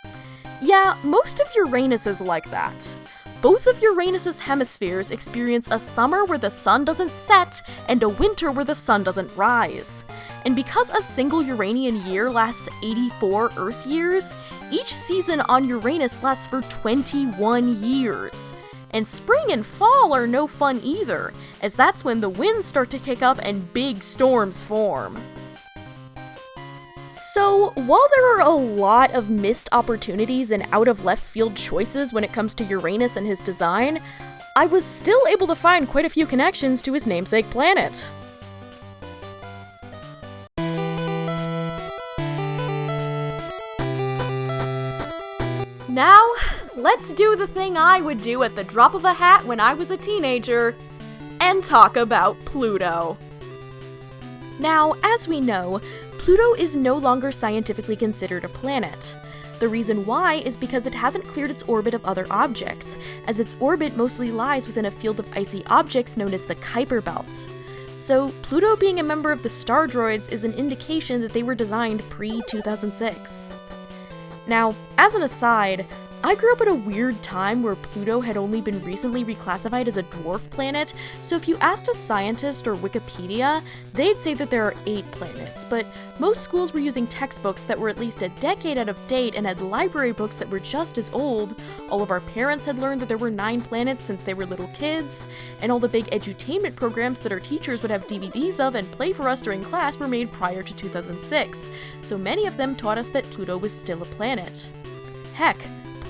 Speaker 1: Yeah, most of Uranus is like that. Both of Uranus's hemispheres experience a summer where the sun doesn't set and a winter where the sun doesn't rise. And because a single Uranian year lasts 84 Earth years, each season on Uranus lasts for 21 years. And spring and fall are no fun either, as that's when the winds start to kick up and big storms form. So, while there are a lot of missed opportunities and out-of-left-field choices when it comes to Uranus and his design, I was still able to find quite a few connections to his namesake planet. Now, let's do the thing I would do at the drop of a hat when I was a teenager, and talk about Pluto. Now, as we know, Pluto is no longer scientifically considered a planet. The reason why is because it hasn't cleared its orbit of other objects, as its orbit mostly lies within a field of icy objects known as the Kuiper Belt. So, Pluto being a member of the Stardroids is an indication that they were designed pre-2006. Now, as an aside, I grew up at a weird time where Pluto had only been recently reclassified as a dwarf planet, so if you asked a scientist or Wikipedia, they'd say that there are 8 planets, but most schools were using textbooks that were at least a decade out of date and had library books that were just as old. All of our parents had learned that there were 9 planets since they were little kids, and all the big edutainment programs that our teachers would have DVDs of and play for us during class were made prior to 2006, so many of them taught us that Pluto was still a planet. Heck,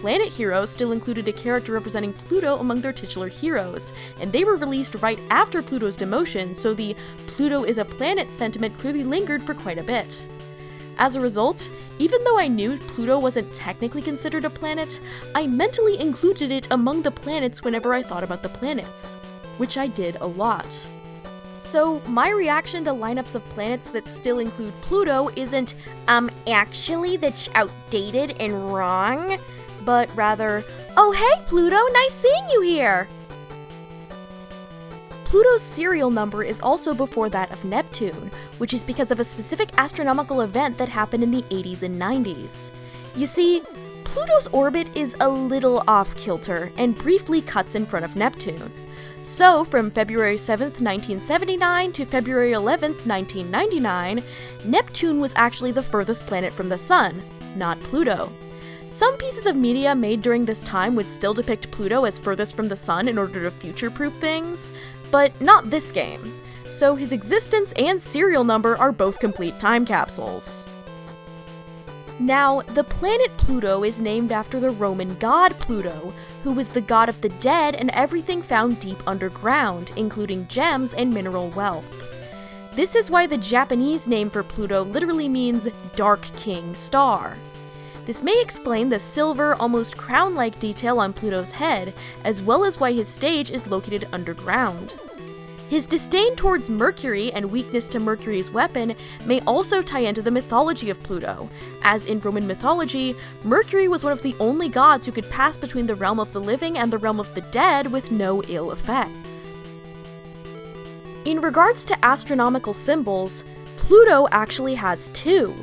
Speaker 1: Planet Heroes still included a character representing Pluto among their titular heroes, and they were released right after Pluto's demotion, so the Pluto is a planet sentiment clearly lingered for quite a bit. As a result, even though I knew Pluto wasn't technically considered a planet, I mentally included it among the planets whenever I thought about the planets, which I did a lot. So, my reaction to lineups of planets that still include Pluto isn't, actually that's outdated and wrong, but rather, oh hey Pluto, nice seeing you here! Pluto's serial number is also before that of Neptune, which is because of a specific astronomical event that happened in the 80s and 90s. You see, Pluto's orbit is a little off-kilter and briefly cuts in front of Neptune. So, from February 7th, 1979 to February 11th, 1999, Neptune was actually the furthest planet from the Sun, not Pluto. Some pieces of media made during this time would still depict Pluto as furthest from the Sun in order to future-proof things, but not this game. So his existence and serial number are both complete time capsules. Now, the planet Pluto is named after the Roman god Pluto, who was the god of the dead and everything found deep underground, including gems and mineral wealth. This is why the Japanese name for Pluto literally means Dark King Star. This may explain the silver, almost crown-like detail on Pluto's head, as well as why his stage is located underground. His disdain towards Mercury and weakness to Mercury's weapon may also tie into the mythology of Pluto, as in Roman mythology, Mercury was one of the only gods who could pass between the realm of the living and the realm of the dead with no ill effects. In regards to astronomical symbols, Pluto actually has two.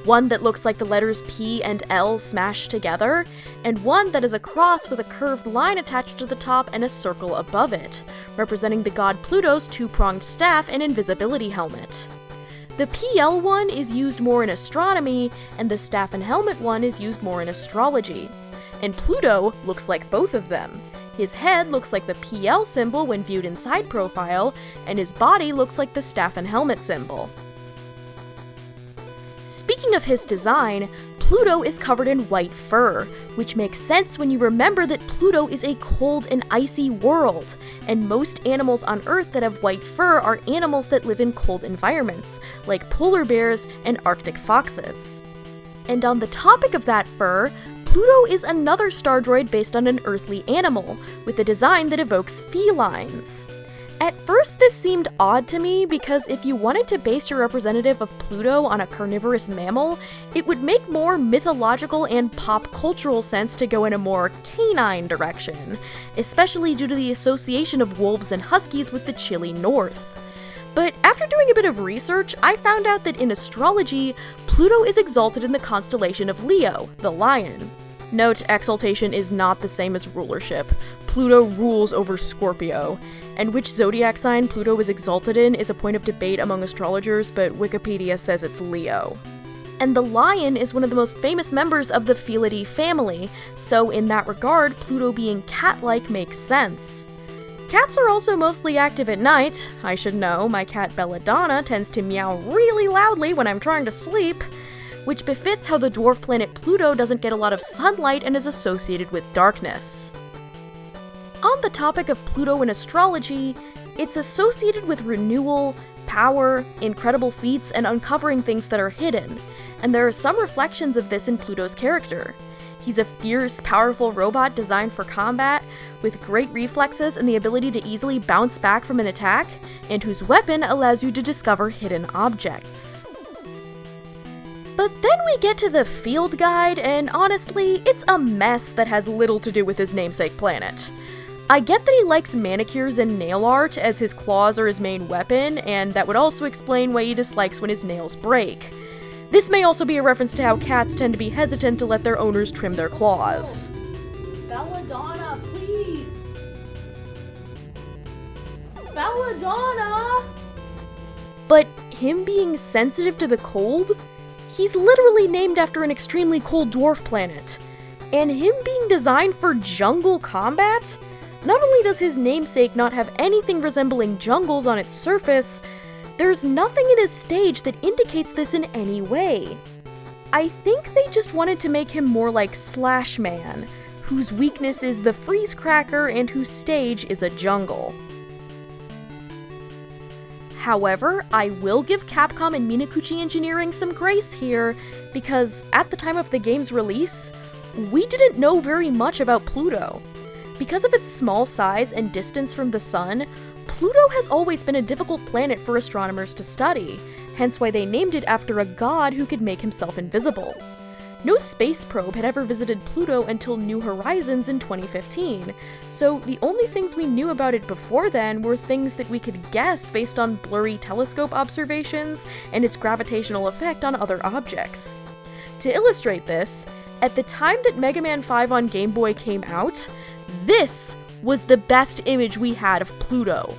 Speaker 1: One that looks like the letters P and L smashed together, and one that is a cross with a curved line attached to the top and a circle above it, representing the god Pluto's two-pronged staff and invisibility helmet. The PL one is used more in astronomy, and the staff and helmet one is used more in astrology. And Pluto looks like both of them. His head looks like the PL symbol when viewed in side profile, and his body looks like the staff and helmet symbol. Speaking of his design, Pluto is covered in white fur, which makes sense when you remember that Pluto is a cold and icy world, and most animals on Earth that have white fur are animals that live in cold environments, like polar bears and Arctic foxes. And on the topic of that fur, Pluto is another Stardroid based on an earthly animal, with a design that evokes felines. At first, this seemed odd to me because if you wanted to base your representative of Pluto on a carnivorous mammal, it would make more mythological and pop cultural sense to go in a more canine direction, especially due to the association of wolves and huskies with the chilly north. But after doing a bit of research, I found out that in astrology, Pluto is exalted in the constellation of Leo, the lion. Note, exaltation is not the same as rulership. Pluto rules over Scorpio. And which zodiac sign Pluto is exalted in is a point of debate among astrologers, but Wikipedia says it's Leo. And the lion is one of the most famous members of the Felidae family, so in that regard, Pluto being cat-like makes sense. Cats are also mostly active at night. I should know, my cat Belladonna tends to meow really loudly when I'm trying to sleep, which befits how the dwarf planet Pluto doesn't get a lot of sunlight and is associated with darkness. On the topic of Pluto in astrology, it's associated with renewal, power, incredible feats, and uncovering things that are hidden, and there are some reflections of this in Pluto's character. He's a fierce, powerful robot designed for combat, with great reflexes and the ability to easily bounce back from an attack, and whose weapon allows you to discover hidden objects. But then we get to the field guide, and honestly, it's a mess that has little to do with his namesake planet. I get that he likes manicures and nail art, as his claws are his main weapon, and that would also explain why he dislikes when his nails break. This may also be a reference to how cats tend to be hesitant to let their owners trim their claws.
Speaker 2: Belladonna, please! Belladonna!
Speaker 1: But him being sensitive to the cold? He's literally named after an extremely cold dwarf planet. And him being designed for jungle combat? Not only does his namesake not have anything resembling jungles on its surface, there's nothing in his stage that indicates this in any way. I think they just wanted to make him more like Slash Man, whose weakness is the freeze cracker and whose stage is a jungle. However, I will give Capcom and Minakuchi Engineering some grace here, because at the time of the game's release, we didn't know very much about Pluto. Because of its small size and distance from the sun, Pluto has always been a difficult planet for astronomers to study, hence why they named it after a god who could make himself invisible. No space probe had ever visited Pluto until New Horizons in 2015, so the only things we knew about it before then were things that we could guess based on blurry telescope observations and its gravitational effect on other objects. To illustrate this, at the time that Mega Man 5 on Game Boy came out, this was the best image we had of Pluto.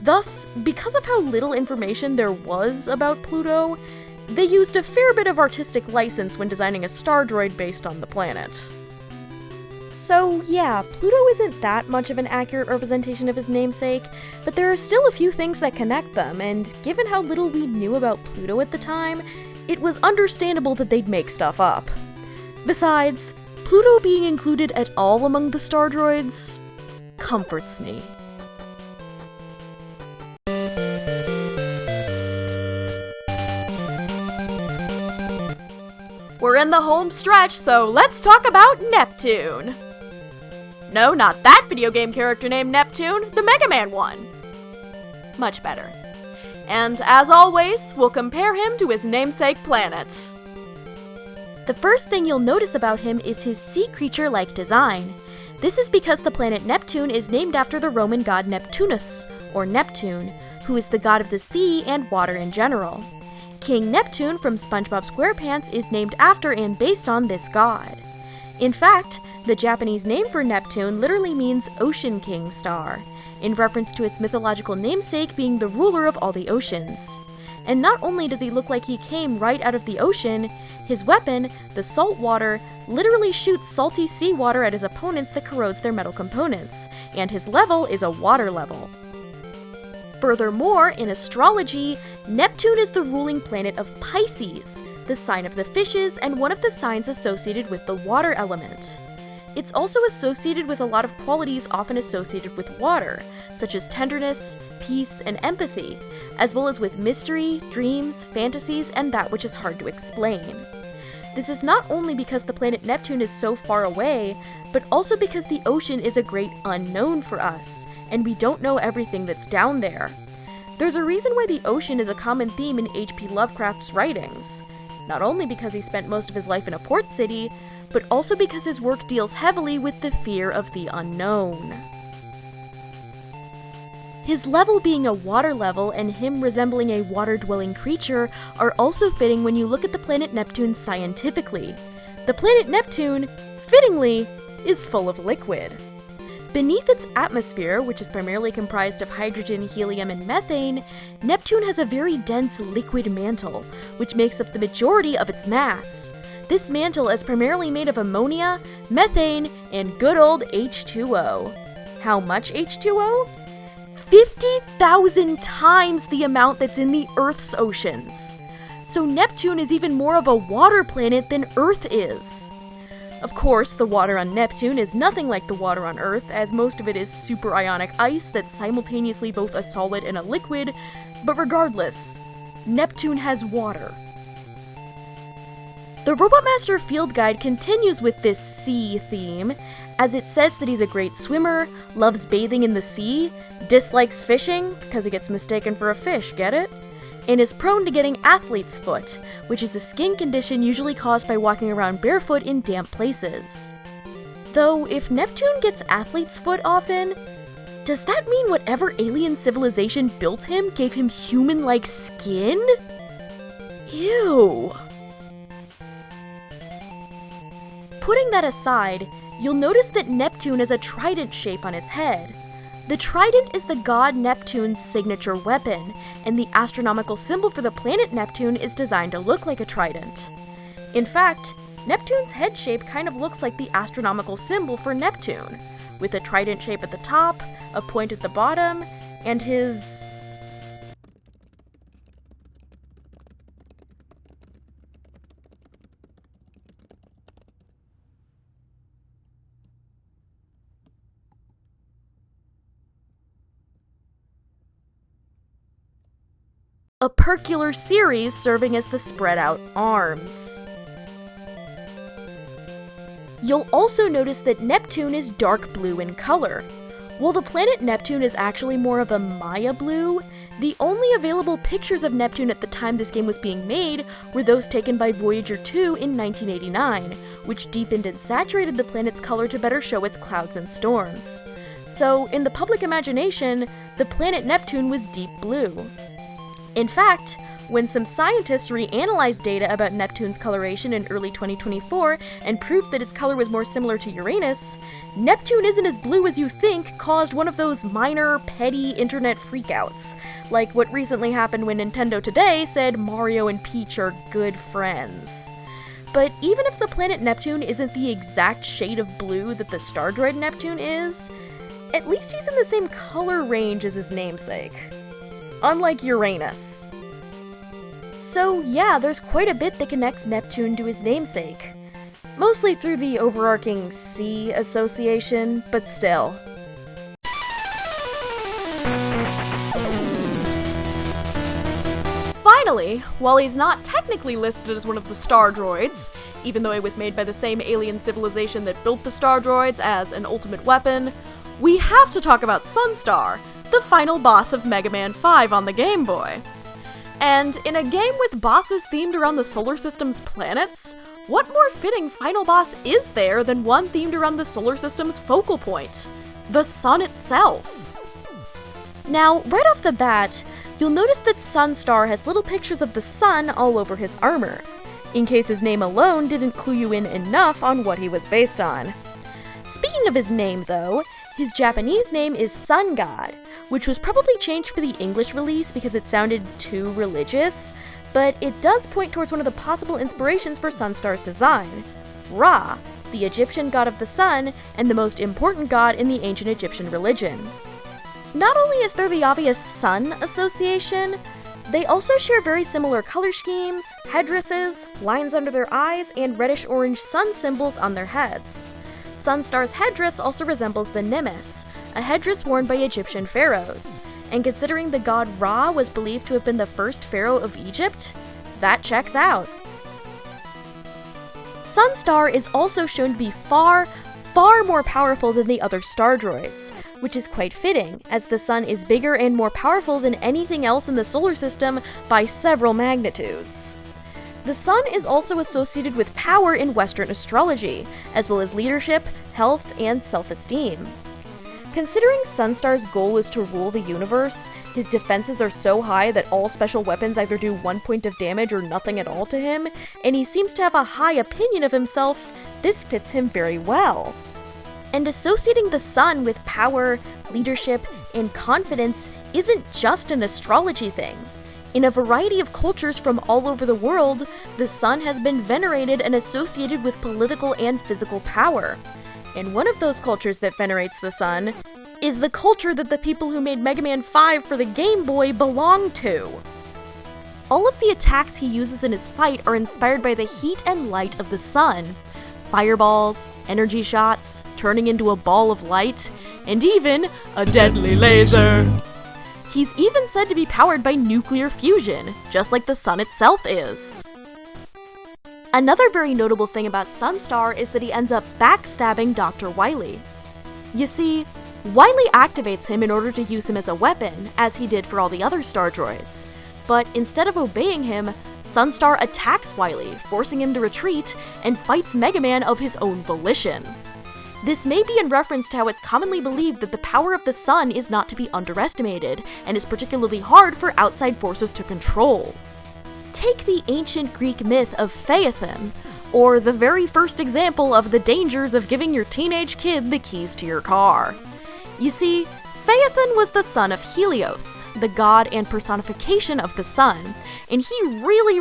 Speaker 1: Thus, because of how little information there was about Pluto, they used a fair bit of artistic license when designing a Stardroid based on the planet. So yeah, Pluto isn't that much of an accurate representation of his namesake, but there are still a few things that connect them, and given how little we knew about Pluto at the time, it was understandable that they'd make stuff up. Besides, Pluto being included at all among the Stardroids comforts me. we're in the home stretch, so let's talk about Neptune. No, not that video game character named Neptune, the Mega Man one. Much better. And as always, we'll compare him to his namesake planet. The first thing you'll notice about him is his sea creature-like design. This is because the planet Neptune is named after the Roman god Neptunus, or Neptune, who is the god of the sea and water in general. King Neptune from SpongeBob SquarePants is named after and based on this god. In fact, the Japanese name for Neptune literally means Ocean King Star, in reference to its mythological namesake being the ruler of all the oceans. And not only does he look like he came right out of the ocean, his weapon, the salt water, literally shoots salty seawater at his opponents that corrodes their metal components, and his level is a water level. Furthermore, in astrology, Neptune is the ruling planet of Pisces, the sign of the fishes and one of the signs associated with the water element. It's also associated with a lot of qualities often associated with water, such as tenderness, peace, and empathy, as well as with mystery, dreams, fantasies, and that which is hard to explain. This is not only because the planet Neptune is so far away, but also because the ocean is a great unknown for us, and we don't know everything that's down there. There's a reason why the ocean is a common theme in H.P. Lovecraft's writings, not only because he spent most of his life in a port city, but also because his work deals heavily with the fear of the unknown. His level being a water level and him resembling a water-dwelling creature are also fitting when you look at the planet Neptune scientifically. The planet Neptune, fittingly, is full of liquid. Beneath its atmosphere, which is primarily comprised of hydrogen, helium, and methane, Neptune has a very dense liquid mantle, which makes up the majority of its mass. This mantle is primarily made of ammonia, methane, and good old H2O. How much H2O? 50,000 times the amount that's in the Earth's oceans. So Neptune is even more of a water planet than Earth is. Of course, the water on Neptune is nothing like the water on Earth, as most of it is super ionic ice that's simultaneously both a solid and a liquid, but regardless, Neptune has water. The Robot Master Field Guide continues with this sea theme, as it says that he's a great swimmer, loves bathing in the sea, dislikes fishing, because he gets mistaken for a fish, get it? And is prone to getting athlete's foot, which is a skin condition usually caused by walking around barefoot in damp places. Though, if Neptune gets athlete's foot often, does that mean whatever alien civilization built him gave him human-like skin? Ew. Putting that aside, you'll notice that Neptune has a trident shape on his head. The trident is the god Neptune's signature weapon, and the astronomical symbol for the planet Neptune is designed to look like a trident. In fact, Neptune's head shape kind of looks like the astronomical symbol for Neptune, with a trident shape at the top, a point at the bottom, and his... apercular series serving as the spread-out arms. You'll also notice that Neptune is dark blue in color. While the planet Neptune is actually more of a Maya blue, the only available pictures of Neptune at the time this game was being made were those taken by Voyager 2 in 1989, which deepened and saturated the planet's color to better show its clouds and storms. So, in the public imagination, the planet Neptune was deep blue. In fact, when some scientists reanalyzed data about Neptune's coloration in early 2024 and proved that its color was more similar to Uranus, Neptune isn't as blue as you think caused one of those minor, petty internet freakouts, like what recently happened when Nintendo Today said Mario and Peach are good friends. But even if the planet Neptune isn't the exact shade of blue that the Stardroid Neptune is, at least he's in the same color range as his namesake. Unlike Uranus. So yeah, there's quite a bit that connects Neptune to his namesake. Mostly through the overarching sea association, but still. Finally, while he's not technically listed as one of the Stardroids, even though he was made by the same alien civilization that built the Stardroids as an ultimate weapon, we have to talk about Sunstar, the final boss of Mega Man 5 on the Game Boy. And in a game with bosses themed around the solar system's planets, what more fitting final boss is there than one themed around the solar system's focal point? The sun itself. Now, right off the bat, you'll notice that Sunstar has little pictures of the sun all over his armor, in case his name alone didn't clue you in enough on what he was based on. Speaking of his name, though, his Japanese name is Sun God, which was probably changed for the English release because it sounded too religious, but it does point towards one of the possible inspirations for Sunstar's design, Ra, the Egyptian god of the sun and the most important god in the ancient Egyptian religion. Not only is there the obvious sun association, they also share very similar color schemes, headdresses, lines under their eyes, and reddish-orange sun symbols on their heads. Sunstar's headdress also resembles the Nemes, a headdress worn by Egyptian pharaohs, and considering the god Ra was believed to have been the first pharaoh of Egypt, that checks out. Sunstar is also shown to be far more powerful than the other Stardroids, which is quite fitting, as the sun is bigger and more powerful than anything else in the solar system by several magnitudes. The sun is also associated with power in Western astrology, as well as leadership, health, and self-esteem. Considering Sunstar's goal is to rule the universe, his defenses are so high that all special weapons either do 1 point of damage or nothing at all to him, and he seems to have a high opinion of himself. This fits him very well. And associating the sun with power, leadership, and confidence isn't just an astrology thing. In a variety of cultures from all over the world, the sun has been venerated and associated with political and physical power. And one of those cultures that venerates the sun is the culture that the people who made Mega Man 5 for the Game Boy belong to. All of the attacks he uses in his fight are inspired by the heat and light of the sun. Fireballs, energy shots, turning into a ball of light, and even a deadly laser. He's even said to be powered by nuclear fusion, just like the sun itself is. Another very notable thing about Sunstar is that he ends up backstabbing Dr. Wily. You see, Wily activates him in order to use him as a weapon, as he did for all the other Stardroids. But instead of obeying him, Sunstar attacks Wily, forcing him to retreat, and fights Mega Man of his own volition. This may be in reference to how it's commonly believed that the power of the sun is not to be underestimated, and is particularly hard for outside forces to control. Take the ancient Greek myth of Phaethon, or the very first example of the dangers of giving your teenage kid the keys to your car. You see, Phaethon was the son of Helios, the god and personification of the sun, and he really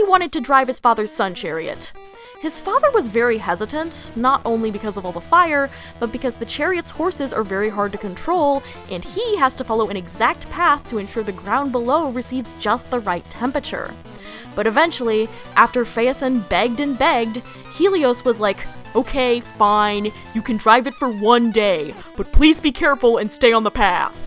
Speaker 1: wanted to drive his father's sun chariot. His father was very hesitant, not only because of all the fire, but because the chariot's horses are very hard to control, and he has to follow an exact path to ensure the ground below receives just the right temperature. But eventually, after Phaethon begged and begged, Helios was like, "Okay, fine, you can drive it for 1 day, but please be careful and stay on the path."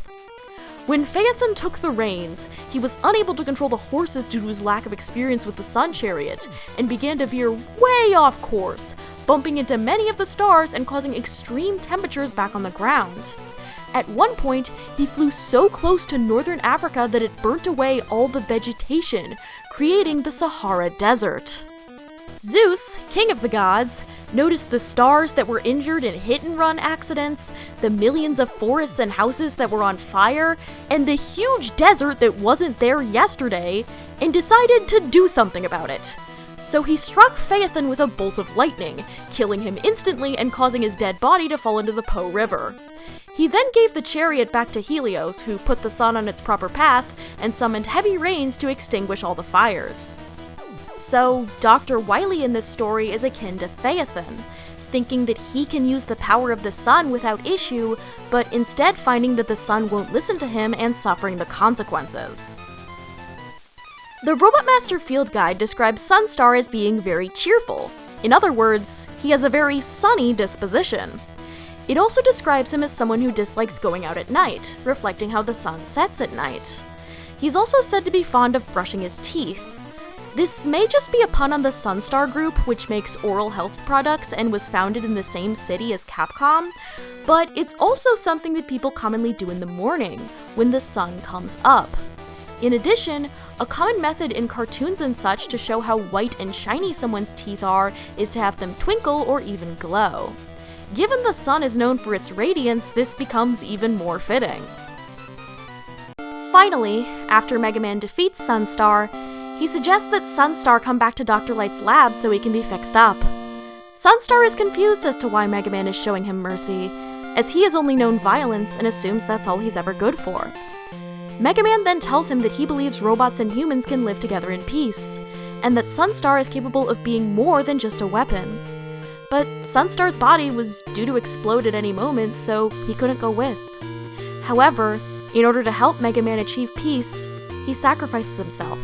Speaker 1: When Phaethon took the reins, he was unable to control the horses due to his lack of experience with the sun chariot, and began to veer way off course, bumping into many of the stars and causing extreme temperatures back on the ground. At one point, he flew so close to northern Africa that it burnt away all the vegetation, creating the Sahara Desert. Zeus, king of the gods, noticed the stars that were injured in hit-and-run accidents, the millions of forests and houses that were on fire, and the huge desert that wasn't there yesterday, and decided to do something about it. So he struck Phaethon with a bolt of lightning, killing him instantly and causing his dead body to fall into the Po River. He then gave the chariot back to Helios, who put the sun on its proper path, and summoned heavy rains to extinguish all the fires. So, Dr. Wily in this story is akin to Phaethon, thinking that he can use the power of the sun without issue, but instead finding that the sun won't listen to him and suffering the consequences. The Robot Master Field Guide describes Sunstar as being very cheerful. In other words, he has a very sunny disposition. It also describes him as someone who dislikes going out at night, reflecting how the sun sets at night. He's also said to be fond of brushing his teeth. This may just be a pun on the Sunstar Group, which makes oral health products and was founded in the same city as Capcom, but it's also something that people commonly do in the morning, when the sun comes up. In addition, a common method in cartoons and such to show how white and shiny someone's teeth are is to have them twinkle or even glow. Given the sun is known for its radiance, this becomes even more fitting. Finally, after Mega Man defeats Sunstar, he suggests that Sunstar come back to Dr. Light's lab so he can be fixed up. Sunstar is confused as to why Mega Man is showing him mercy, as he has only known violence and assumes that's all he's ever good for. Mega Man then tells him that he believes robots and humans can live together in peace, and that Sunstar is capable of being more than just a weapon. But Sunstar's body was due to explode at any moment, so he couldn't go with. However, in order to help Mega Man achieve peace, he sacrifices himself.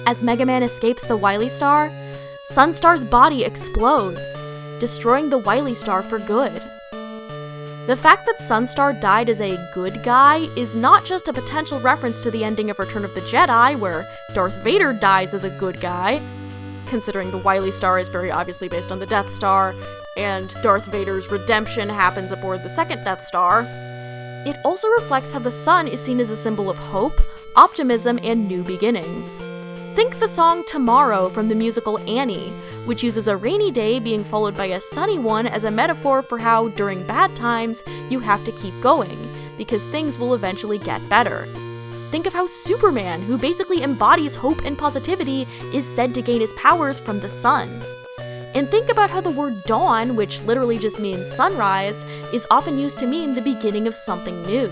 Speaker 1: As Mega Man escapes the Wily Star, Sunstar's body explodes, destroying the Wily Star for good. The fact that Sunstar died as a good guy is not just a potential reference to the ending of Return of the Jedi, where Darth Vader dies as a good guy, considering the Wily Star is very obviously based on the Death Star, and Darth Vader's redemption happens aboard the second Death Star. It also reflects how the sun is seen as a symbol of hope, optimism, and new beginnings. Think the song Tomorrow from the musical Annie, which uses a rainy day being followed by a sunny one as a metaphor for how, during bad times, you have to keep going, because things will eventually get better. Think of how Superman, who basically embodies hope and positivity, is said to gain his powers from the sun. And think about how the word dawn, which literally just means sunrise, is often used to mean the beginning of something new.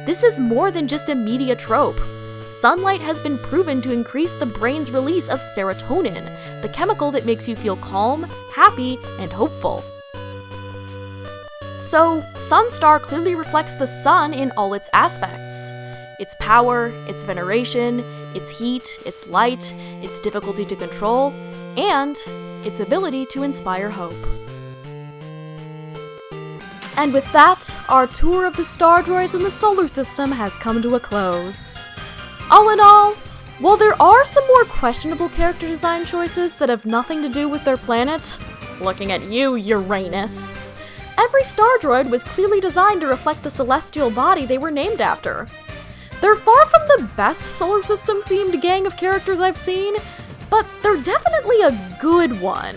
Speaker 1: This is more than just a media trope. Sunlight has been proven to increase the brain's release of serotonin, the chemical that makes you feel calm, happy, and hopeful. So, Sunstar clearly reflects the sun in all its aspects. Its power, its veneration, its heat, its light, its difficulty to control, and its ability to inspire hope. And with that, our tour of the Stardroids in the solar system has come to a close. All in all, while there are some more questionable character design choices that have nothing to do with their planet, looking at you, Uranus, every Stardroid was clearly designed to reflect the celestial body they were named after. They're far from the best solar system themed gang of characters I've seen, but they're definitely a good one.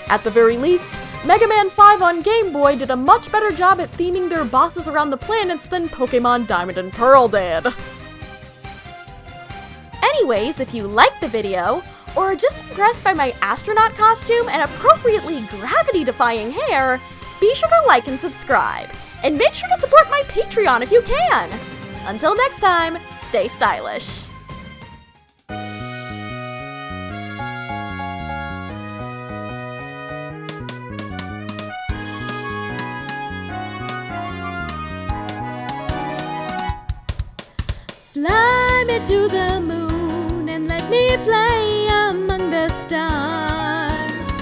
Speaker 1: At the very least, Mega Man 5 on Game Boy did a much better job at theming their bosses around the planets than Pokemon Diamond and Pearl did. Anyways, if you liked the video, or are just impressed by my astronaut costume and appropriately gravity-defying hair, be sure to like and subscribe, and make sure to support my Patreon if you can! Until next time, stay stylish.
Speaker 2: Fly me to the moon and let me play among the stars.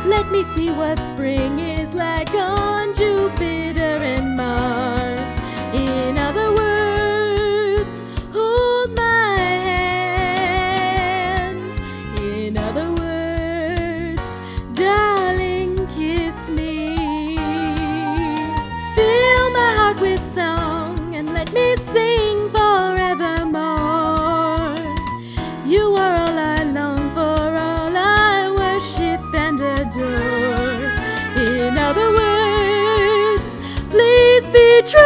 Speaker 2: Let me see what spring is like on Jupiter and Mars. In other words, hold my hand. In other words, darling, kiss me. Fill my heart with song and let me sing forevermore. You are all I long for, all I worship and adore. In other words, please be true.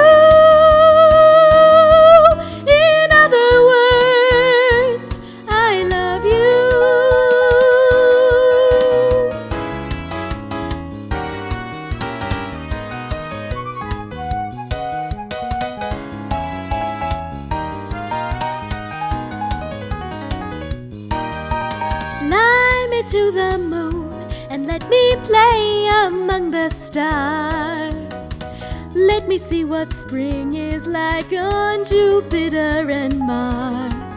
Speaker 2: In other words, I love you. Fly me to the moon and let me play among the stars. Let me see what spring is like on Jupiter and Mars.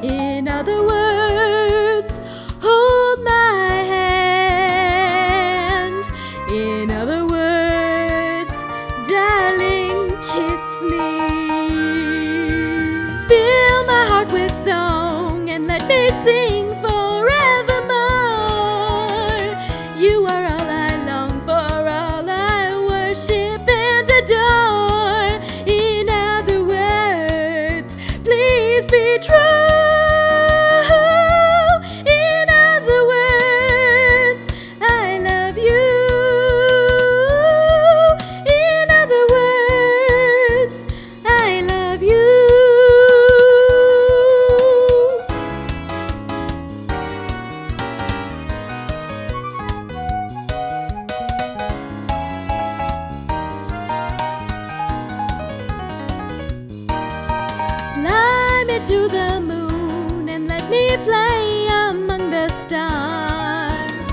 Speaker 2: In other words, hold my hand. In other words, darling, kiss me. Feel heart with song and let me sing forevermore. You are all I long for, all I worship and adore. In other words, please be true. In other words, I love you. In other words, I love you. Fly me to the moon and let me play among the stars.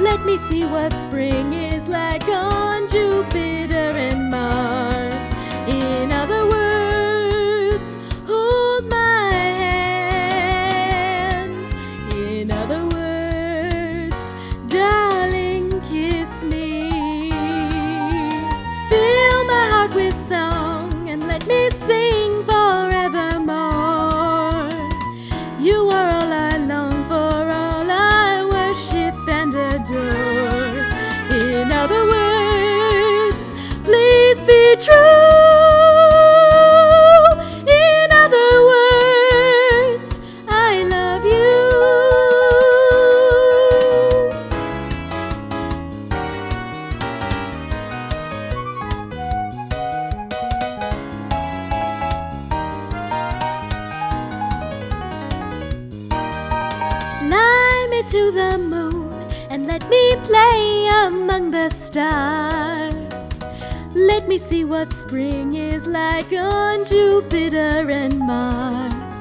Speaker 2: Let me see what spring is like on Jupiter and Mars. In other words, hold my hand. In other words, darling, kiss me. Fill my heart with song and let me sing forevermore. You are all I long for, all I worship and adore. In other words, please be true. In other words, I love you. Fly me to the moon and let me play among the stars. Let me see what spring is like on Jupiter and Mars.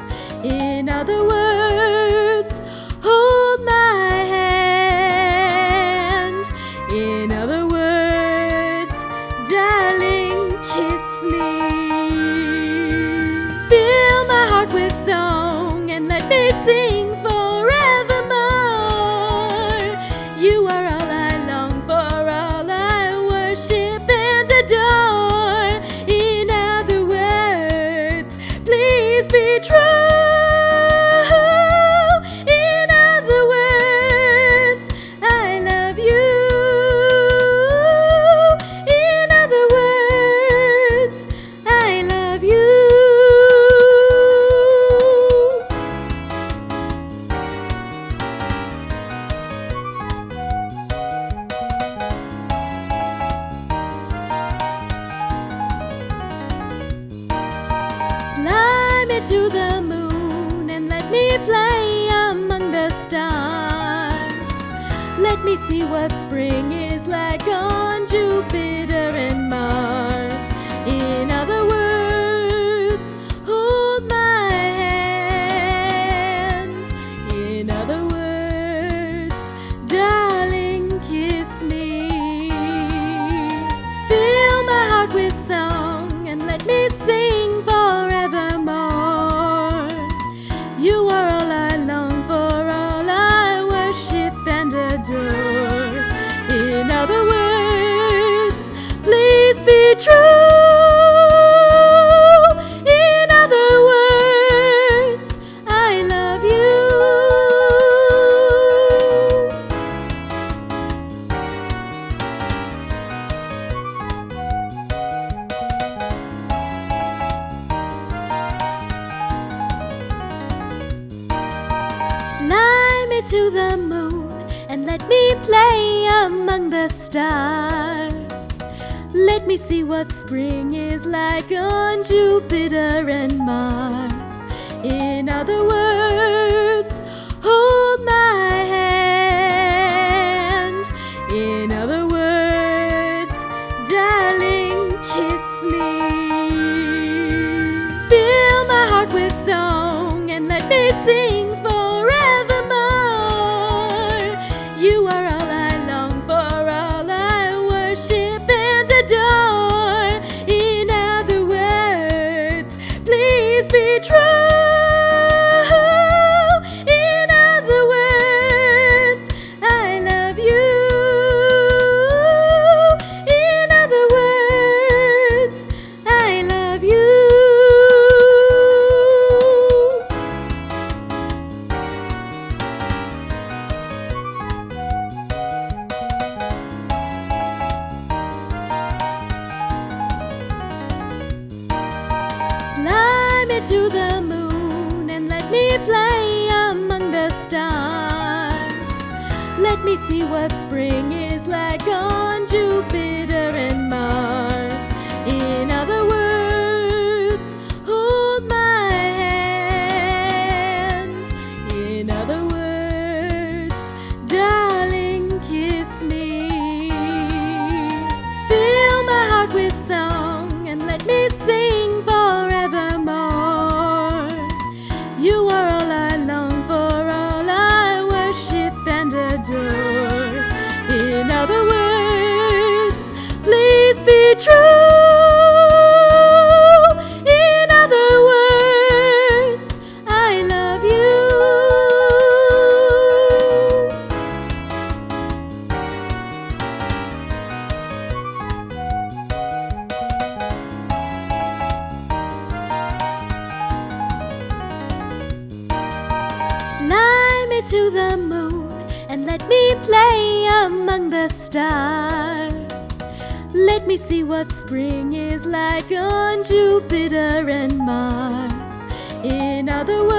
Speaker 2: In other words, hold my hand. In other words, darling, kiss me. Fill my heart with song and let me sing forevermore. You are all I long for, all I worship and adore. In other words, please be true. In other words, I love you. In other words, I love you. Fly me to the moon and let me play among the stars. Let me see what spring is like on Jupiter and Mars. In other words, hold my hand. In other words, darling, kiss me. Fill my heart with song and let me sing forevermore. You are all I long for, all I worship and adore. In other words, please be true. In other words, I love you. Fly me to the moon and let me play among the stars. Let me see what spring is like on Jupiter and Mars. In other words, hold my hand. In other words, darling, kiss me. Fill my heart with song and let me sing forevermore. You are all I long for, all I worship and adore. In other words, please be true. In other words, I love you. In other words, I love you. play among the stars. Let me see what spring is like on Jupiter and Mars. In other words, hold my hand. In other words, darling, kiss me. Fill my heart with song and let me sing forevermore. You are all I long for, all I worship and adore. In other words, please be true. In other words, I love you. Fly me to the moon and let me play among the stars. Let me see what spring is like on Jupiter and Mars. In other words,